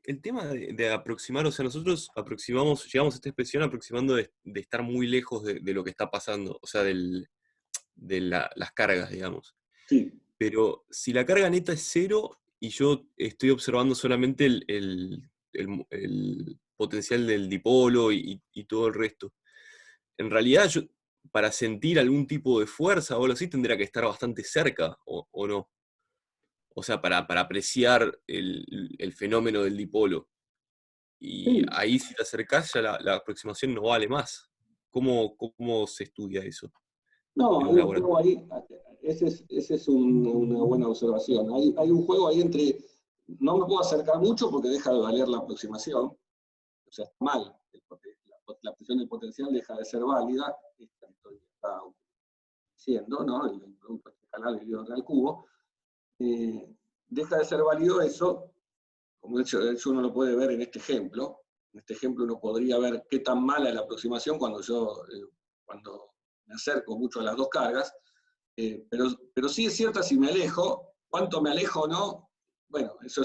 El tema de aproximar, o sea, nosotros llegamos a esta expresión aproximando de estar muy lejos de lo que está pasando, o sea, de las cargas, digamos. Sí. Pero si la carga neta es 0 y yo estoy observando solamente el potencial del dipolo y todo el resto, en realidad para sentir algún tipo de fuerza o algo así tendría que estar bastante cerca, o no. O sea, para apreciar el fenómeno del dipolo. Y Sí. ahí si te acercás ya la aproximación no vale más. ¿Cómo se estudia eso No, en hay un un juego laboratorio? ahí, ese es una buena observación. Hay un juego ahí entre, no me puedo acercar mucho porque deja de valer la aproximación, o sea, está mal, la presión del potencial deja de ser válida, esta que está diciendo, ¿no? El producto escalar del iodo al cubo, eh, deja de ser válido eso, como de hecho uno lo puede ver en este ejemplo. En este ejemplo uno podría ver qué tan mala es la aproximación cuando me acerco mucho a las dos cargas, pero sí es cierto, si me alejo, cuánto me alejo o no, bueno, eso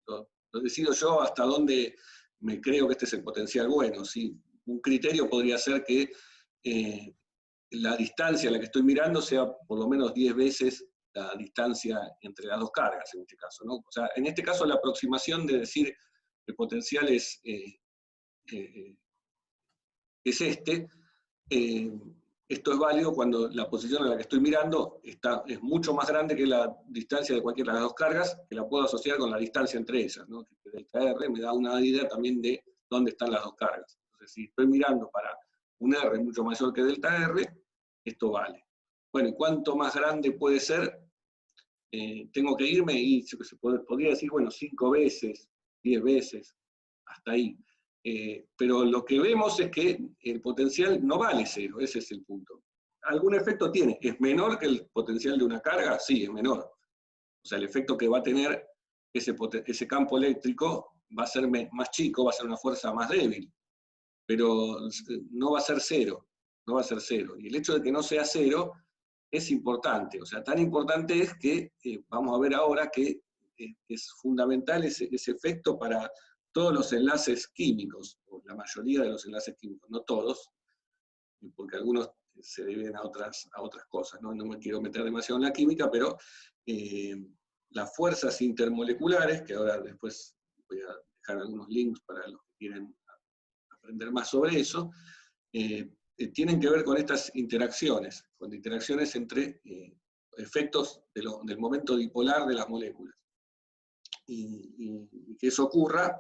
lo decido yo hasta dónde me creo que este es el potencial bueno. ¿Sí? Un criterio podría ser que eh, la distancia a la que estoy mirando sea por lo menos 10 veces la distancia entre las dos cargas, en este caso, ¿no? O sea, en este caso la aproximación de decir el potencial eh, es este, eh, esto es válido cuando la posición a la que estoy mirando es mucho más grande que la distancia de cualquiera de las dos cargas, que la puedo asociar con la distancia entre ellas, ¿no? Que delta R me da una idea también de dónde están las dos cargas. Entonces, si estoy mirando para un R mucho mayor que delta R, esto vale. Bueno, ¿y cuánto más grande puede ser? Tengo que irme y podría decir, bueno, 5 veces, 10 veces, hasta ahí. Pero lo que vemos es que el potencial no vale cero, ese es el punto. ¿Algún efecto tiene? ¿Es menor que el potencial de una carga? Sí, es menor. O sea, el efecto que va a tener ese campo eléctrico va a ser más chico, va a ser una fuerza más débil, pero no va a ser cero, no va a ser cero. Y el hecho de que no sea cero es importante, o sea, tan importante es que vamos a ver ahora que es fundamental ese efecto para todos los enlaces químicos, o la mayoría de los enlaces químicos, no todos, porque algunos se deben a otras cosas, ¿no? No me quiero meter demasiado en la química, pero eh, las fuerzas intermoleculares, que ahora después voy a dejar algunos links para los que quieren aprender más sobre eso, tienen que ver con estas interacciones, con interacciones entre efectos del momento dipolar de las moléculas. Y que eso ocurra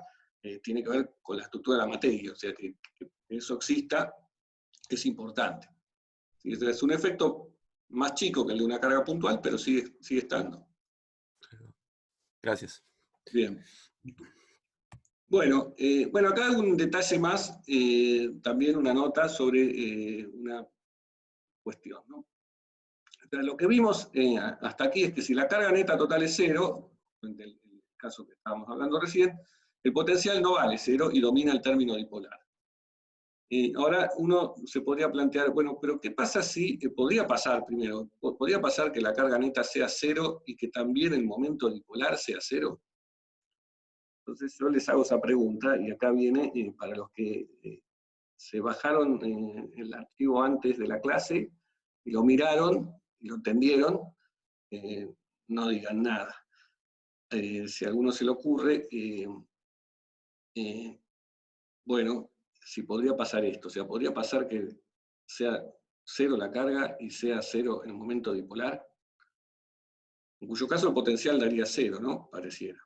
tiene que ver con la estructura de la materia, o sea, que eso exista es importante. ¿Sí? Es un efecto más chico que el de una carga puntual, pero sigue estando. Gracias. Bien. Bueno, acá hay un detalle más, también una nota sobre una cuestión, ¿no? Lo que vimos hasta aquí es que si la carga neta total es cero, en el caso que estábamos hablando recién, el potencial no vale cero y domina el término dipolar. Ahora uno se podría plantear, bueno, pero ¿qué pasa si, podría pasar primero, podría pasar que la carga neta sea cero y que también el momento dipolar sea cero? Entonces yo les hago esa pregunta y acá viene, para los que se bajaron el archivo antes de la clase y lo miraron y lo entendieron, eh, no digan nada. Si a alguno se le ocurre, bueno, si podría pasar esto, o sea, podría pasar que sea cero la carga y sea cero el momento dipolar, en cuyo caso el potencial daría cero, ¿no? Pareciera.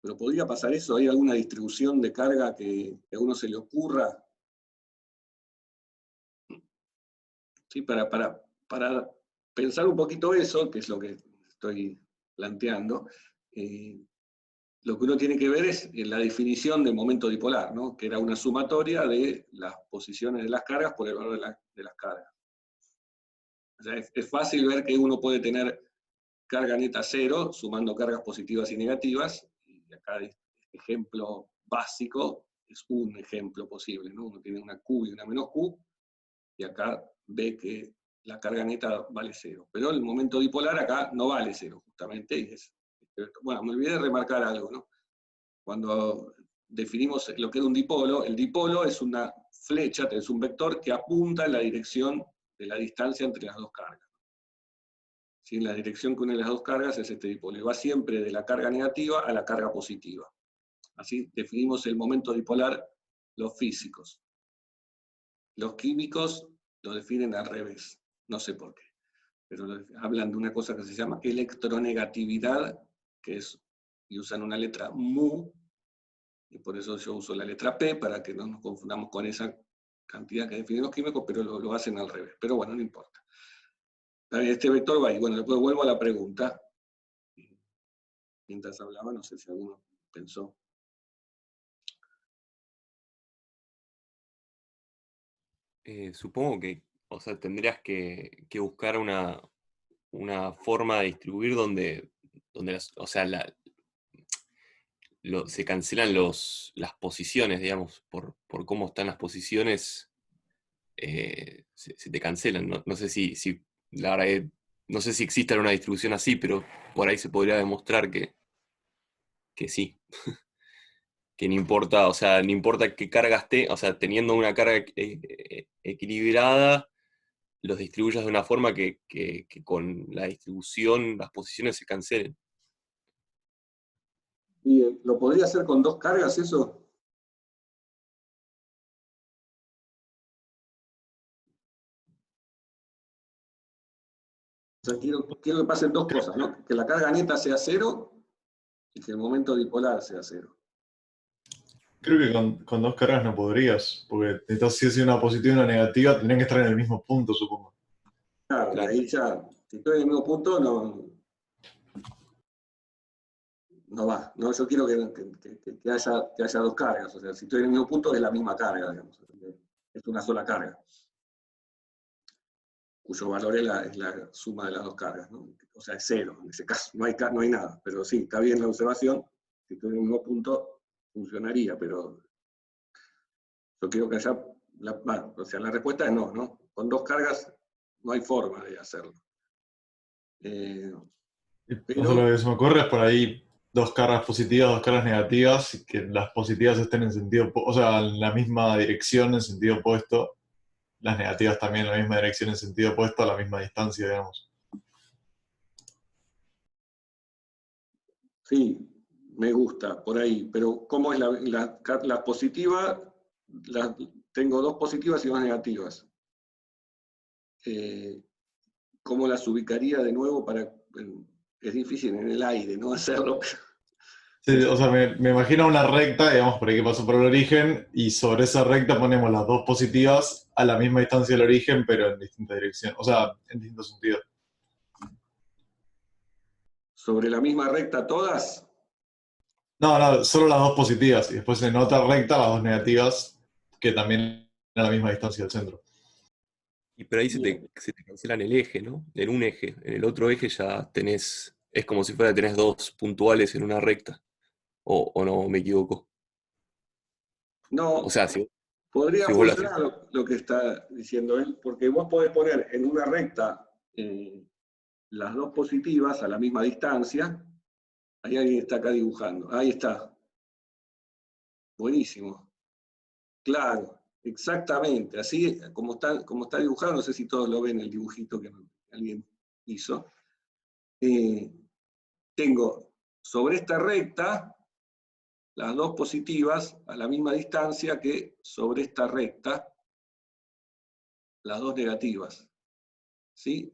Pero podría pasar eso, ¿hay alguna distribución de carga que a uno se le ocurra? ¿Sí? Para pensar un poquito eso, que es lo que estoy planteando, lo que uno tiene que ver es la definición del momento dipolar, ¿no? Que era una sumatoria de las posiciones de las cargas por el valor de las cargas. O sea, es fácil ver que uno puede tener carga neta cero, sumando cargas positivas y negativas, y acá este ejemplo básico es un ejemplo posible, ¿no? Uno tiene una Q y una menos Q, y acá ve que la carga neta vale cero. Pero el momento dipolar acá no vale cero, justamente, y bueno, me olvidé de remarcar algo, ¿no? Cuando definimos lo que era un dipolo, el dipolo es una flecha, es un vector que apunta en la dirección de la distancia entre las dos cargas. ¿Sí? La dirección que une las dos cargas es este dipolo, y va siempre de la carga negativa a la carga positiva. Así definimos el momento dipolar los físicos. los químicos lo definen al revés, no sé por qué, pero hablan de una cosa que se llama electronegatividad, que es, y usan una letra mu, y por eso yo uso la letra P, para que no nos confundamos con esa cantidad que definen los químicos, pero lo hacen al revés. Pero bueno, no importa. Este vector va ahí. Bueno, después vuelvo a la pregunta. Mientras hablaba, no sé si alguno pensó. Supongo que, o sea, tendrías que buscar una forma de distribuir donde o sea, se cancelan las posiciones, digamos, por cómo están las posiciones, se te cancelan. No sé si la verdad no sé si existe una distribución así, pero por ahí se podría demostrar que sí, que no importa, o sea, no importa qué carga esté, o sea, teniendo una carga equilibrada, los distribuyas de una forma que con la distribución las posiciones se cancelen. ¿Y lo podría hacer con dos cargas eso? O sea, quiero que pasen dos cosas, ¿no? Que la carga neta sea cero y que el momento dipolar sea cero. Creo que con dos cargas no podrías, porque necesitas si es una positiva y una negativa, tendrían que estar en el mismo punto, supongo. Claro, Claro. y ahí ya, si estoy en el mismo punto, no va. ¿No? Yo quiero que haya dos cargas. O sea, si estoy en el mismo punto, es la misma carga, digamos. Es una sola carga, cuyo valor es la suma de las dos cargas, ¿no? O sea, es cero en ese caso, no hay nada. Pero sí, está bien la observación. Si estoy en el mismo punto, funcionaría, pero yo quiero que haya. O sea, la respuesta es no, ¿no? Con dos cargas no hay forma de hacerlo. O sea, lo Pero que se me ocurre es por ahí dos cargas positivas, dos cargas negativas, y que las positivas estén en sentido, o sea, en la misma dirección, en sentido opuesto, las negativas también en la misma dirección, en sentido opuesto, a la misma distancia, digamos. sí, me gusta por ahí, pero ¿cómo es la positiva? Tengo dos positivas y dos negativas. ¿Cómo las ubicaría de nuevo para? Es difícil en el aire, ¿no? Hacerlo. Sí, o sea, me imagino una recta, digamos, por ahí que pasó por el origen, y sobre esa recta ponemos las dos positivas a la misma distancia del origen, pero en distinta dirección, o sea, en distinto sentido. Sobre la misma recta todas. No, solo las dos positivas, y después en otra recta las dos negativas, que también a la misma distancia del centro. Y por ahí Bien. se te cancelan el eje, ¿no? En un eje. En el otro eje ya tenés, es como si fuera tenés dos puntuales en una recta. O no me equivoco. O No, sea, podría si vos lo haces. funcionar lo que está diciendo él, porque vos podés poner en una recta las dos positivas a la misma distancia. Ahí alguien está acá dibujando. Ahí está. Buenísimo. Claro, exactamente. Así como está dibujado, no sé si todos lo ven el dibujito que alguien hizo. Tengo sobre esta recta las dos positivas a la misma distancia que sobre esta recta las dos negativas. ¿Sí?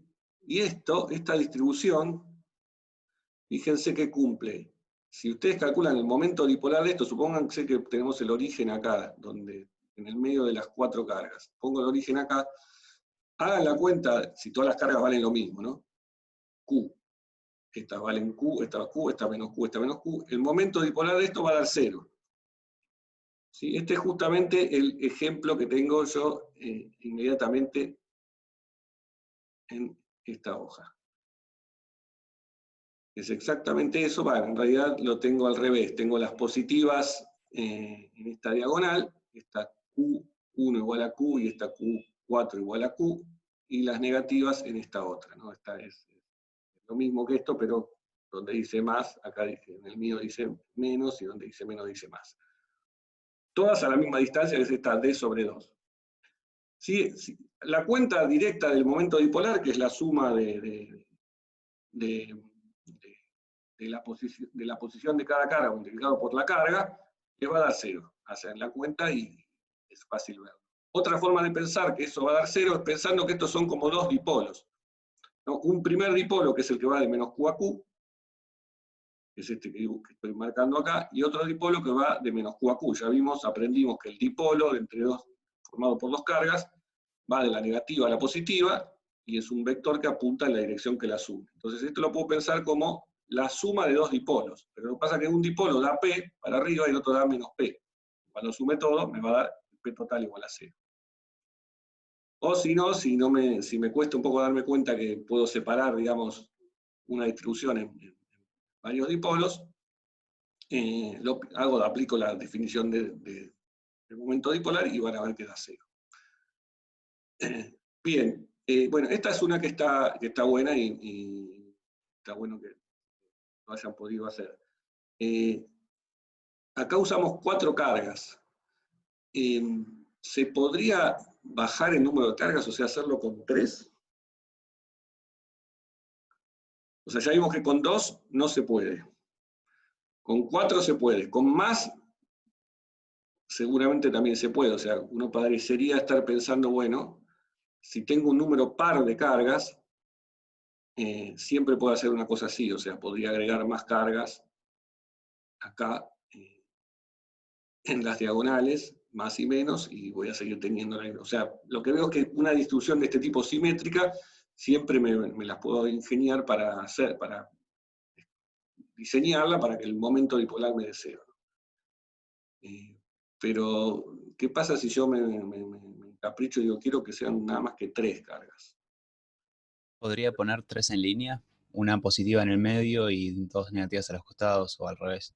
Y esta distribución, fíjense que cumple. Si ustedes calculan el momento dipolar de esto, supónganse que tenemos el origen acá, donde en el medio de las cuatro cargas. Pongo el origen acá. Hagan la cuenta si todas las cargas valen lo mismo, ¿no? Q. Estas valen Q, esta menos Q, esta menos Q. El momento dipolar de esto va a dar 0. ¿Sí? Este es justamente el ejemplo que tengo yo inmediatamente en esta hoja. Es exactamente eso, bueno, en realidad lo tengo al revés. Tengo las positivas en esta diagonal, esta Q1 igual a Q y esta Q4 igual a Q, y las negativas en esta otra, ¿no? Esta es lo mismo que esto, pero donde dice más, acá dice, en el mío dice menos, y donde dice menos dice más. Todas a la misma distancia, que es esta D sobre 2. ¿Sí? La cuenta directa del momento dipolar, que es la suma de la posición de cada carga multiplicado por la carga, les va a dar 0. Hacen la cuenta y es fácil verlo. Otra forma de pensar que eso va a dar 0 es pensando que estos son como dos dipolos, ¿no? Un primer dipolo, que es el que va de menos Q a Q, que es este que estoy marcando acá, y otro dipolo que va de menos Q a Q. Ya aprendimos que el dipolo entre dos, formado por dos cargas, va de la negativa a la positiva, y es un vector que apunta en la dirección que la suma. Entonces esto lo puedo pensar como la suma de dos dipolos, pero lo que pasa es que un dipolo da P para arriba y el otro da menos P. Cuando sume todo, me va a dar P total igual a 0. O si no, si me cuesta un poco darme cuenta que puedo separar, digamos, una distribución en varios dipolos, aplico la definición de momento dipolar y van a ver que da 0. Bien, bueno, esta es una que está buena y está bueno que lo hayan podido hacer. Acá usamos 4 cargas. ¿Se podría bajar el número de cargas, o sea, hacerlo con 3? O sea, ya vimos que con 2 no se puede. Con 4 se puede. Con más, seguramente también se puede. O sea, uno parecería estar pensando, bueno, si tengo un número par de cargas, siempre puedo hacer una cosa así. O sea, podría agregar más cargas acá en las diagonales, más y menos, y voy a seguir teniendo la... O sea, lo que veo es que una distribución de este tipo simétrica siempre me las puedo ingeniar para diseñarla para que el momento dipolar me dé 0. Pero, ¿qué pasa si yo me capricho y digo, quiero que sean nada más que 3 cargas? ¿Podría poner 3 en línea? Una positiva en el medio y 2 negativas a los costados, o al revés.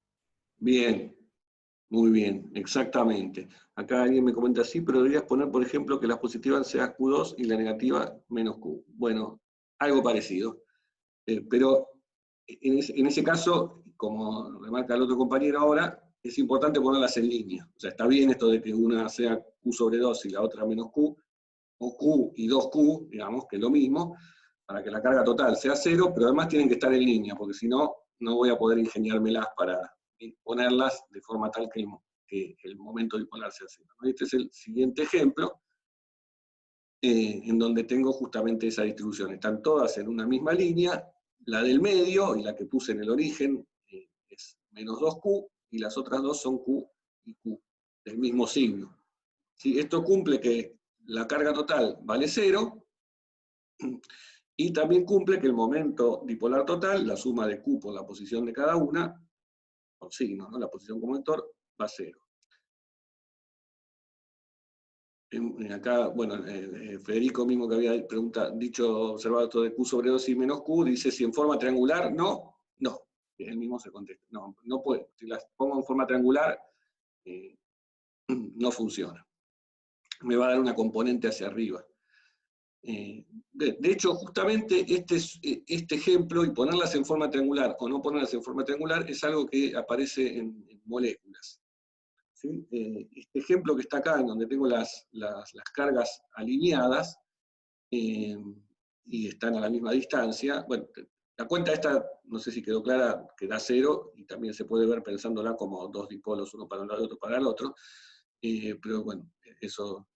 Bien, muy bien, exactamente. Acá alguien me comenta así, pero deberías poner, por ejemplo, que la positiva sea Q2 y la negativa menos Q. Bueno, algo parecido. Pero en ese caso, como remarca el otro compañero ahora, es importante ponerlas en línea. O sea, está bien esto de que una sea Q sobre 2 y la otra menos Q, o Q y 2Q, digamos, que es lo mismo, para que la carga total sea 0, pero además tienen que estar en línea, porque si no, no voy a poder ingeniármelas para ponerlas de forma tal que el momento dipolar sea 0. Este es el siguiente ejemplo, en donde tengo justamente esa distribución. Están todas en una misma línea, la del medio, y la que puse en el origen, es menos 2Q, y las otras dos son Q y Q, del mismo signo. ¿Sí? Esto cumple que la carga total vale 0, y también cumple que el momento dipolar total, la suma de Q por la posición de cada una, por signo, ¿no? La posición como vector, va a 0. Acá, bueno, Federico mismo que había observado esto de Q sobre 2 y menos Q, dice si en forma triangular, no, él mismo se contesta, no puede, si las pongo en forma triangular, no funciona, me va a dar una componente hacia arriba. De hecho, justamente este ejemplo, y ponerlas en forma triangular o no ponerlas en forma triangular, es algo que aparece en moléculas. ¿Sí? Este ejemplo que está acá, en donde tengo las cargas alineadas, y están a la misma distancia, bueno, la cuenta esta, no sé si quedó clara, que da 0, y también se puede ver pensándola como dos dipolos, uno para un lado y otro para el otro, pero bueno, eso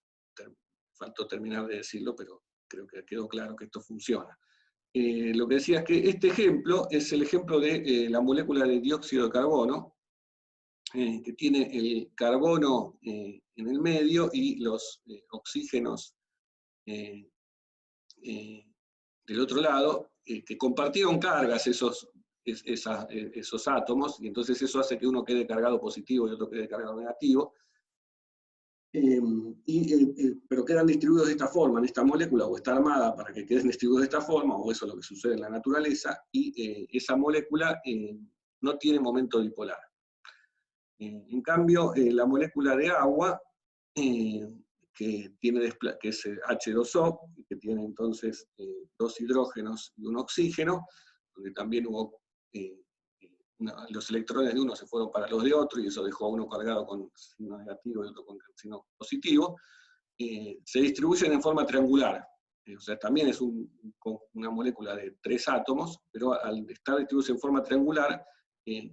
faltó terminar de decirlo, pero creo que quedó claro que esto funciona. Lo que decía es que este ejemplo es el ejemplo de la molécula de dióxido de carbono, que tiene el carbono en el medio y los oxígenos del otro lado, que compartieron cargas esos átomos, y entonces eso hace que uno quede cargado positivo y otro quede cargado negativo, pero quedan distribuidos de esta forma, en esta molécula, o está armada para que queden distribuidos de esta forma, o eso es lo que sucede en la naturaleza, y esa molécula no tiene momento dipolar. En cambio, la molécula de agua, que es H2O, que tiene entonces 2 hidrógenos y un oxígeno, donde también hubo los electrones de uno se fueron para los de otro, y eso dejó a uno cargado con signo negativo y otro con signo positivo, se distribuyen en forma triangular. O sea, también es una molécula de 3 átomos, pero al estar distribuida en forma triangular,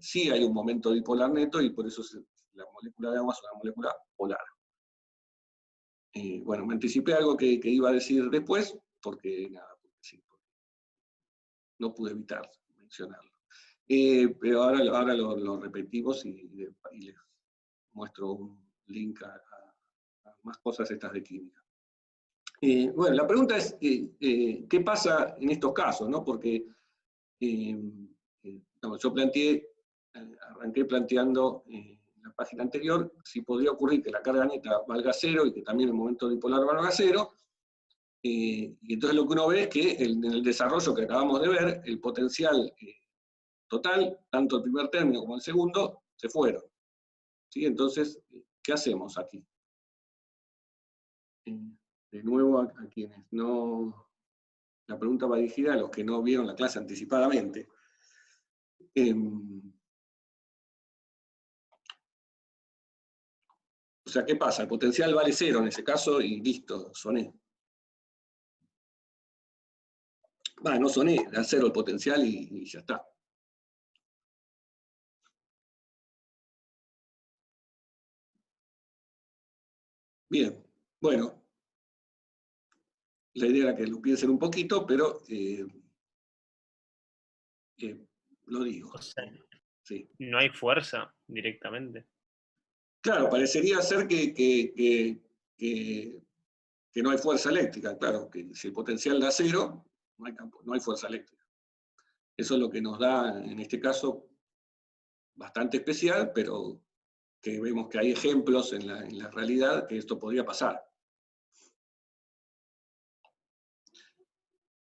sí hay un momento dipolar neto, y por eso la molécula de agua es una molécula polar. Bueno, me anticipé algo que iba a decir después, porque nada, sí, no pude evitar mencionarlo. Pero ahora lo repetimos y les muestro un link a más cosas estas de química. Bueno, la pregunta es, ¿qué pasa en estos casos? ¿No? Porque yo arranqué planteando en la página anterior si podría ocurrir que la carga neta valga cero y que también el momento dipolar valga cero. Y entonces lo que uno ve es que en el desarrollo que acabamos de ver, el potencial total, tanto el primer término como el segundo, se fueron. ¿Sí? Entonces, ¿qué hacemos aquí? De nuevo, a quienes no... La pregunta va dirigida a los que no vieron la clase anticipadamente. O sea, ¿qué pasa? El potencial vale cero en ese caso y listo, soné. No soné, da cero el potencial y ya está. Bien, bueno. La idea era que lo piensen un poquito, pero lo digo. O sea, sí. No hay fuerza directamente. Claro, parecería ser que no hay fuerza eléctrica, claro, que si el potencial da cero, no hay campo, no hay fuerza eléctrica. Eso es lo que nos da, en este caso, bastante especial, pero que vemos que hay ejemplos en la realidad que esto podría pasar.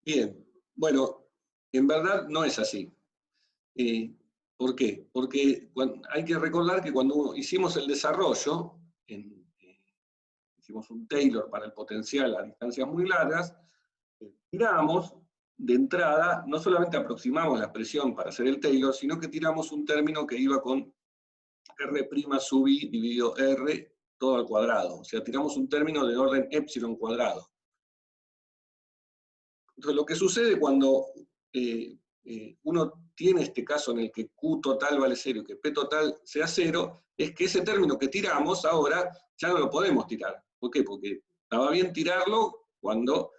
Bien, bueno, en verdad no es así. ¿Por qué? Porque hay que recordar que cuando hicimos el desarrollo, hicimos un Taylor para el potencial a distancias muy largas, tiramos de entrada, no solamente aproximamos la expresión para hacer el Taylor, sino que tiramos un término que iba con R' sub I dividido R todo al cuadrado. O sea, tiramos un término de orden epsilon cuadrado. Entonces, lo que sucede cuando uno tiene este caso en el que Q total vale cero y que P total sea cero, es que ese término que tiramos ahora ya no lo podemos tirar. ¿Por qué? Porque estaba bien tirarlo cuando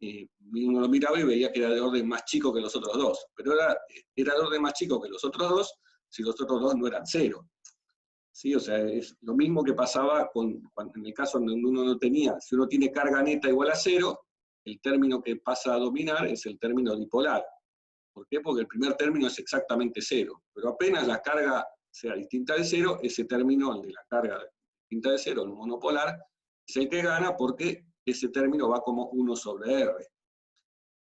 uno lo miraba y veía que era de orden más chico que los otros dos, pero era de orden más chico que los otros dos si los otros dos no eran cero. ¿Sí? O sea, es lo mismo que pasaba en el caso donde uno no tenía, si uno tiene carga neta igual a cero, el término que pasa a dominar es el término dipolar. ¿Por qué? Porque el primer término es exactamente cero, pero apenas la carga sea distinta de cero, ese término, el de la carga distinta de cero, el monopolar, es el que gana porque ese término va como 1 sobre R.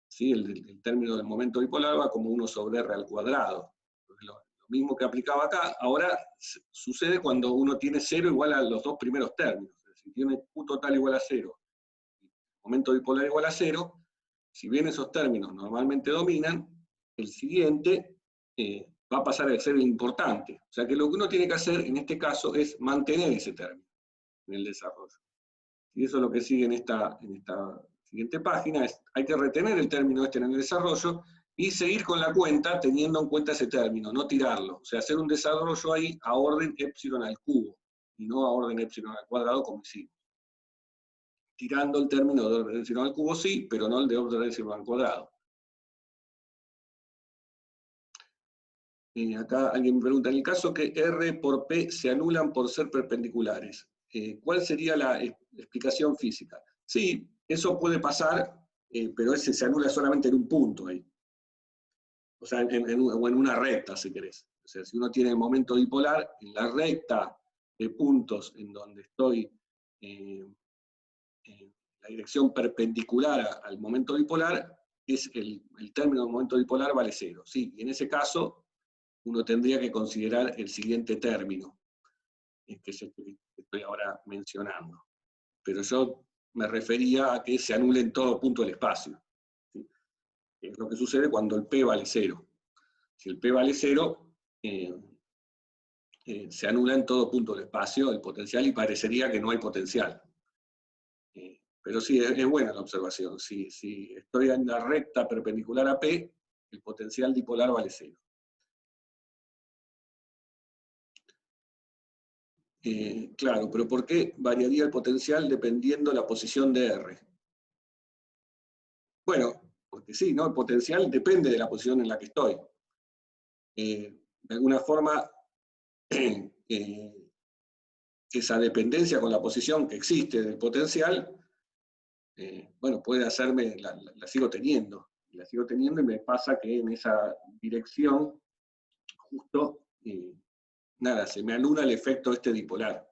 ¿Sí? El término del momento dipolar va como 1 sobre R al cuadrado. Lo mismo que aplicaba acá, ahora sucede cuando uno tiene cero igual a los dos primeros términos. Si tiene Q total igual a cero, momento dipolar igual a cero, si bien esos términos normalmente dominan, el siguiente va a pasar a ser el importante. O sea que lo que uno tiene que hacer en este caso es mantener ese término en el desarrollo. Y eso es lo que sigue en esta siguiente página, hay que retener el término este en el desarrollo y seguir con la cuenta teniendo en cuenta ese término, no tirarlo. O sea, hacer un desarrollo ahí a orden epsilon al cubo, y no a orden epsilon al cuadrado como hicimos. Tirando el término de orden epsilon al cubo sí, pero no el de orden epsilon al cuadrado. Acá alguien me pregunta, en el caso que R por P se anulan por ser perpendiculares, ¿cuál sería la explicación física? Sí, eso puede pasar, pero ese se anula solamente en un punto ahí. O sea, o en una recta, si querés. O sea, si uno tiene el momento dipolar, en la recta de puntos en donde estoy en la dirección perpendicular al momento dipolar, es el término del momento dipolar vale cero. Sí, y en ese caso uno tendría que considerar el siguiente término, que es el que estoy ahora mencionando. Pero yo me refería a que se anule en todo punto del espacio. ¿Sí? Es lo que sucede cuando el P vale cero. Si el P vale cero, se anula en todo punto del espacio el potencial y parecería que no hay potencial. Pero sí, es buena la observación. Si estoy en la recta perpendicular a P, el potencial dipolar vale cero. Claro, pero ¿por qué variaría el potencial dependiendo la posición de R? Bueno, porque sí, ¿no? El potencial depende de la posición en la que estoy. De alguna forma, esa dependencia con la posición que existe del potencial, bueno, puede hacerme, la sigo teniendo. La sigo teniendo y me pasa que en esa dirección, justo, nada, se me anula el efecto este dipolar.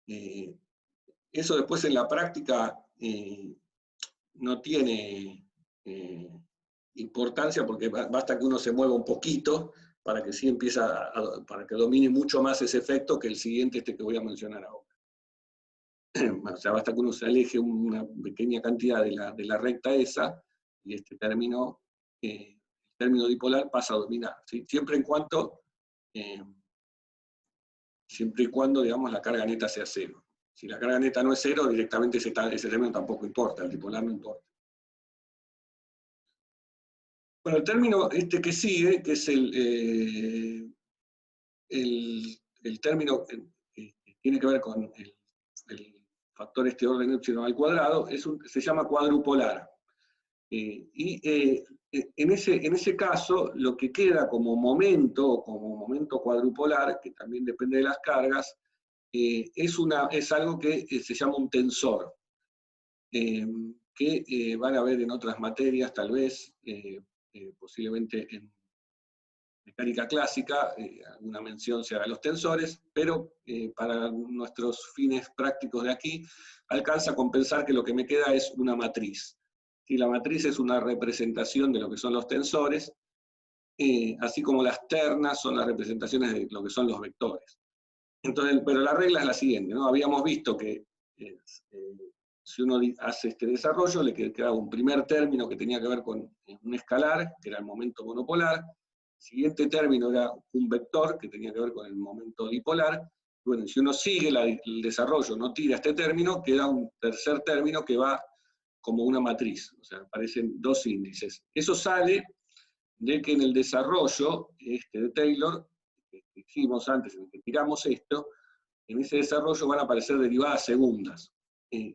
Eso después en la práctica no tiene importancia, porque basta que uno se mueva un poquito para que sí para que domine mucho más ese efecto que el siguiente, que voy a mencionar ahora. O sea, basta que uno se aleje una pequeña cantidad de la recta esa, y este término, el término dipolar pasa a dominar, ¿sí? Siempre y cuando, digamos, la carga neta sea cero. Si la carga neta no es cero, directamente ese término tampoco importa, el dipolar no importa. Bueno, el término que sigue, que es el término que tiene que ver con el factor orden epsilon al cuadrado, se llama cuadrupolar. En ese caso, lo que queda como momento cuadrupolar, que también depende de las cargas, es algo que se llama un tensor, que van a ver en otras materias, tal vez, posiblemente en mecánica clásica, alguna mención se haga a los tensores, pero para nuestros fines prácticos de aquí, alcanza con pensar que lo que me queda es una matriz. Si la matriz es una representación de lo que son los tensores, así como las ternas son las representaciones de lo que son los vectores. Entonces, pero la regla es la siguiente, ¿no? Habíamos visto que si uno hace este desarrollo, le quedaba un primer término que tenía que ver con un escalar, que era el momento monopolar. El siguiente término era un vector, que tenía que ver con el momento dipolar. Bueno, si uno sigue el desarrollo, no tira este término, queda un tercer término que va como una matriz, o sea, aparecen dos índices. Eso sale de que en el desarrollo de Taylor, que hicimos antes, en el que tiramos esto, en ese desarrollo van a aparecer derivadas segundas.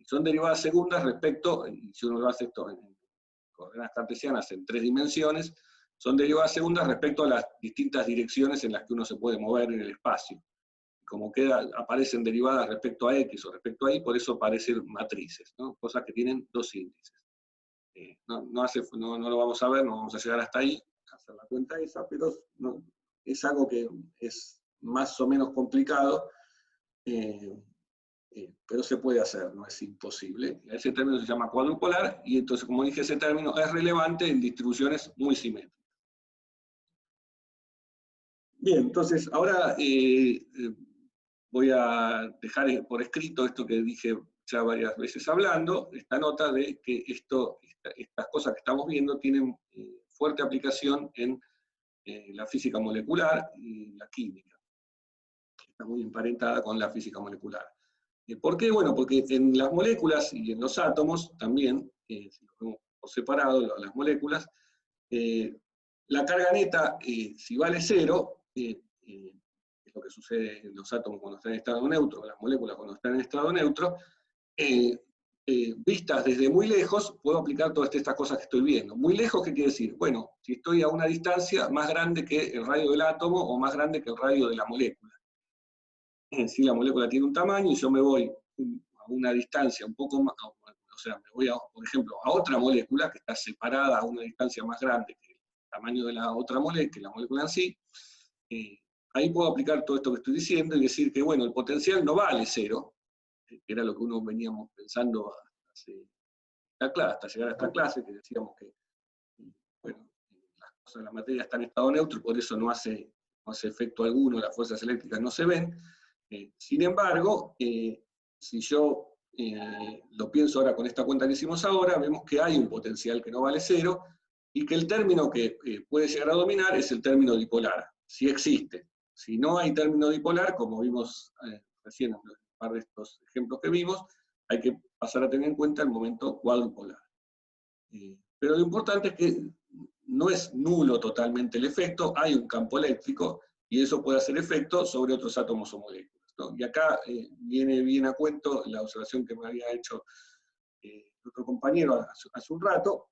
Son derivadas segundas respecto, si uno lo hace esto en coordenadas cartesianas en 3 dimensiones, son derivadas segundas respecto a las distintas direcciones en las que uno se puede mover en el espacio. Como aparecen derivadas respecto a X o respecto a Y, por eso aparecen matrices, ¿no? Cosas que tienen dos índices. No lo vamos a ver, no vamos a llegar hasta ahí, a hacer la cuenta esa, pero es algo que es más o menos complicado, pero se puede hacer, no es imposible. Ese término se llama cuadrupolar, y entonces, como dije, ese término es relevante en distribuciones muy simétricas. Bien, entonces ahora voy a dejar por escrito esto que dije ya varias veces hablando, esta nota de que estas cosas que estamos viendo tienen fuerte aplicación en la física molecular y la química. Está muy emparentada con la física molecular. ¿Por qué? Bueno, porque en las moléculas y en los átomos también, si lo vemos por separado, las moléculas, la carga neta, si vale cero, es lo que sucede en los átomos cuando están en estado neutro, las moléculas cuando están en estado neutro, vistas desde muy lejos, puedo aplicar todas estas cosas que estoy viendo. Muy lejos, ¿qué quiere decir? Bueno, si estoy a una distancia más grande que el radio del átomo o más grande que el radio de la molécula. Si la molécula tiene un tamaño y yo me voy a una distancia un poco más, o sea, me voy, por ejemplo, a otra molécula que está separada a una distancia más grande que el tamaño de la otra molécula, que la molécula en sí, ahí puedo aplicar todo esto que estoy diciendo y decir que, bueno, el potencial no vale cero, que era lo que uno veníamos pensando hasta llegar a esta clase, que decíamos que, bueno, las cosas de la materia están en estado neutro, por eso no hace efecto alguno, las fuerzas eléctricas no se ven. Sin embargo, si yo lo pienso ahora con esta cuenta que hicimos ahora, vemos que hay un potencial que no vale cero, y que el término que puede llegar a dominar es el término dipolar, si existe. Si no hay término dipolar, como vimos recién en un par de estos ejemplos que vimos, hay que pasar a tener en cuenta el momento cuadrupolar. Pero lo importante es que no es nulo totalmente el efecto, hay un campo eléctrico, y eso puede hacer efecto sobre otros átomos o moléculas. ¿no? Y acá viene bien a cuento la observación que me había hecho otro compañero hace un rato.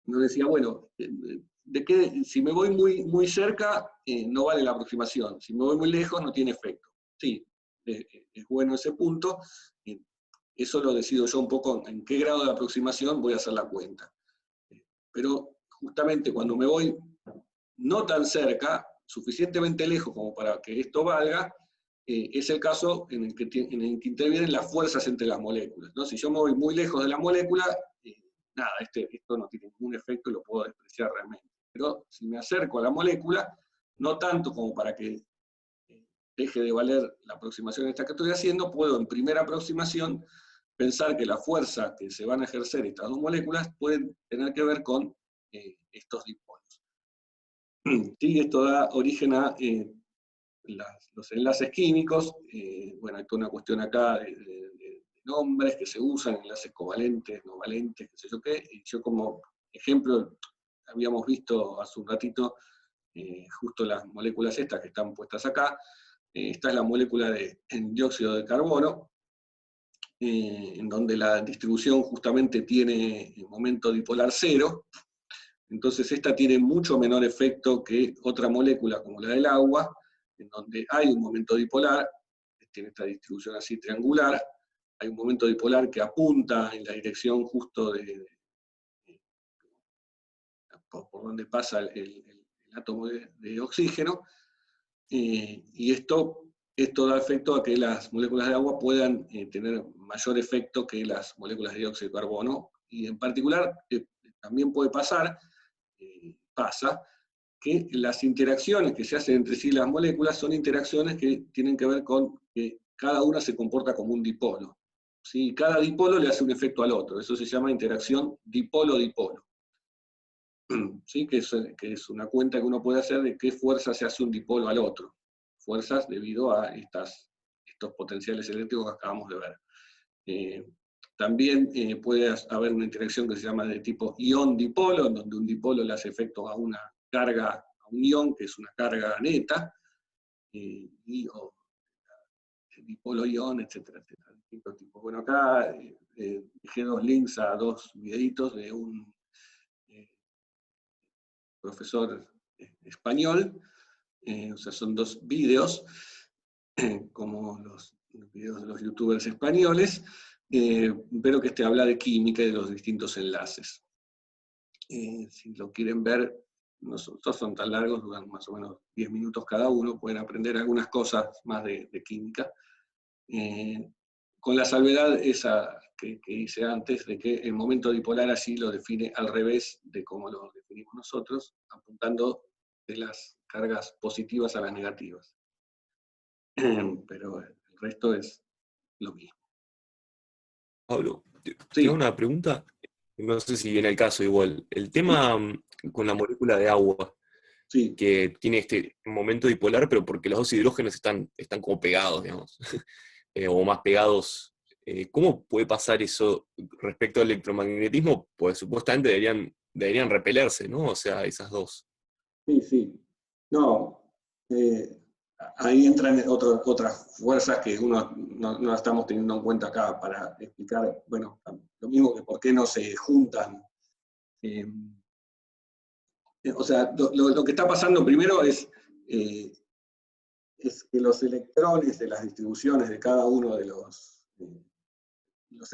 Nos decía, bueno, si me voy muy cerca, no vale la aproximación. Si me voy muy lejos, no tiene efecto. Sí, es bueno ese punto. Eso lo decido yo un poco en qué grado de aproximación voy a hacer la cuenta. Pero justamente cuando me voy no tan cerca, suficientemente lejos como para que esto valga, es el caso en el que intervienen las fuerzas entre las moléculas, ¿no? Si yo me voy muy lejos de la molécula, nada, esto no tiene ningún efecto y lo puedo despreciar realmente. Pero si me acerco a la molécula, no tanto como para que deje de valer la aproximación esta que estoy haciendo, puedo en primera aproximación pensar que la fuerza que se van a ejercer estas dos moléculas pueden tener que ver con estos dipolos. Sí, esto da origen a los enlaces químicos. Bueno, hay toda una cuestión acá de nombres que se usan, enlaces covalentes, no valentes, qué sé yo qué. Y yo como ejemplo, habíamos visto hace un ratito justo las moléculas estas que están puestas acá. Esta es la molécula de dióxido de carbono, en donde la distribución justamente tiene momento dipolar 0. Entonces esta tiene mucho menor efecto que otra molécula como la del agua, en donde hay un momento dipolar, tiene esta distribución así triangular, hay un momento dipolar que apunta en la dirección justo por donde pasa el átomo de oxígeno, y esto da efecto a que las moléculas de agua puedan tener mayor efecto que las moléculas de dióxido de carbono, y en particular también puede pasar, pasa, que las interacciones que se hacen entre sí las moléculas son interacciones que tienen que ver con que cada una se comporta como un dipolo. ¿Sí? Cada dipolo le hace un efecto al otro, eso se llama interacción dipolo-dipolo. ¿Sí? Que es una cuenta que uno puede hacer de qué fuerza se hace un dipolo al otro. Fuerzas debido a estos potenciales eléctricos que acabamos de ver. También puede haber una interacción que se llama de tipo ión-dipolo, en donde un dipolo le hace efecto a una carga, a un ión, que es una carga neta, o dipolo-ión, etcétera, etcétera. Distintos tipos. Bueno, acá dejé 2 links a 2 videitos de un profesor español, o sea, son 2 videos, como los videos de los youtubers españoles, pero que habla de química y de los distintos enlaces. Si lo quieren ver, no son tan largos, duran más o menos 10 minutos cada uno, pueden aprender algunas cosas más de química, con la salvedad esa que hice antes, de que el momento dipolar así lo define al revés de cómo lo definimos nosotros, apuntando de las cargas positivas a las negativas. Pero el resto es lo mismo. Pablo, Sí. tengo una pregunta, no sé si viene el caso igual. El tema con la molécula de agua, Sí. que tiene este momento dipolar, pero porque los dos hidrógenos están como pegados, digamos, o más pegados. ¿Cómo puede pasar eso respecto al electromagnetismo? Pues supuestamente deberían repelerse, ¿no? O sea, esas dos. Sí. No, ahí entran otras fuerzas que uno no las estamos teniendo en cuenta acá para explicar, bueno, lo mismo que por qué no se juntan. O sea, lo que está pasando primero es que los electrones de las distribuciones de cada uno de los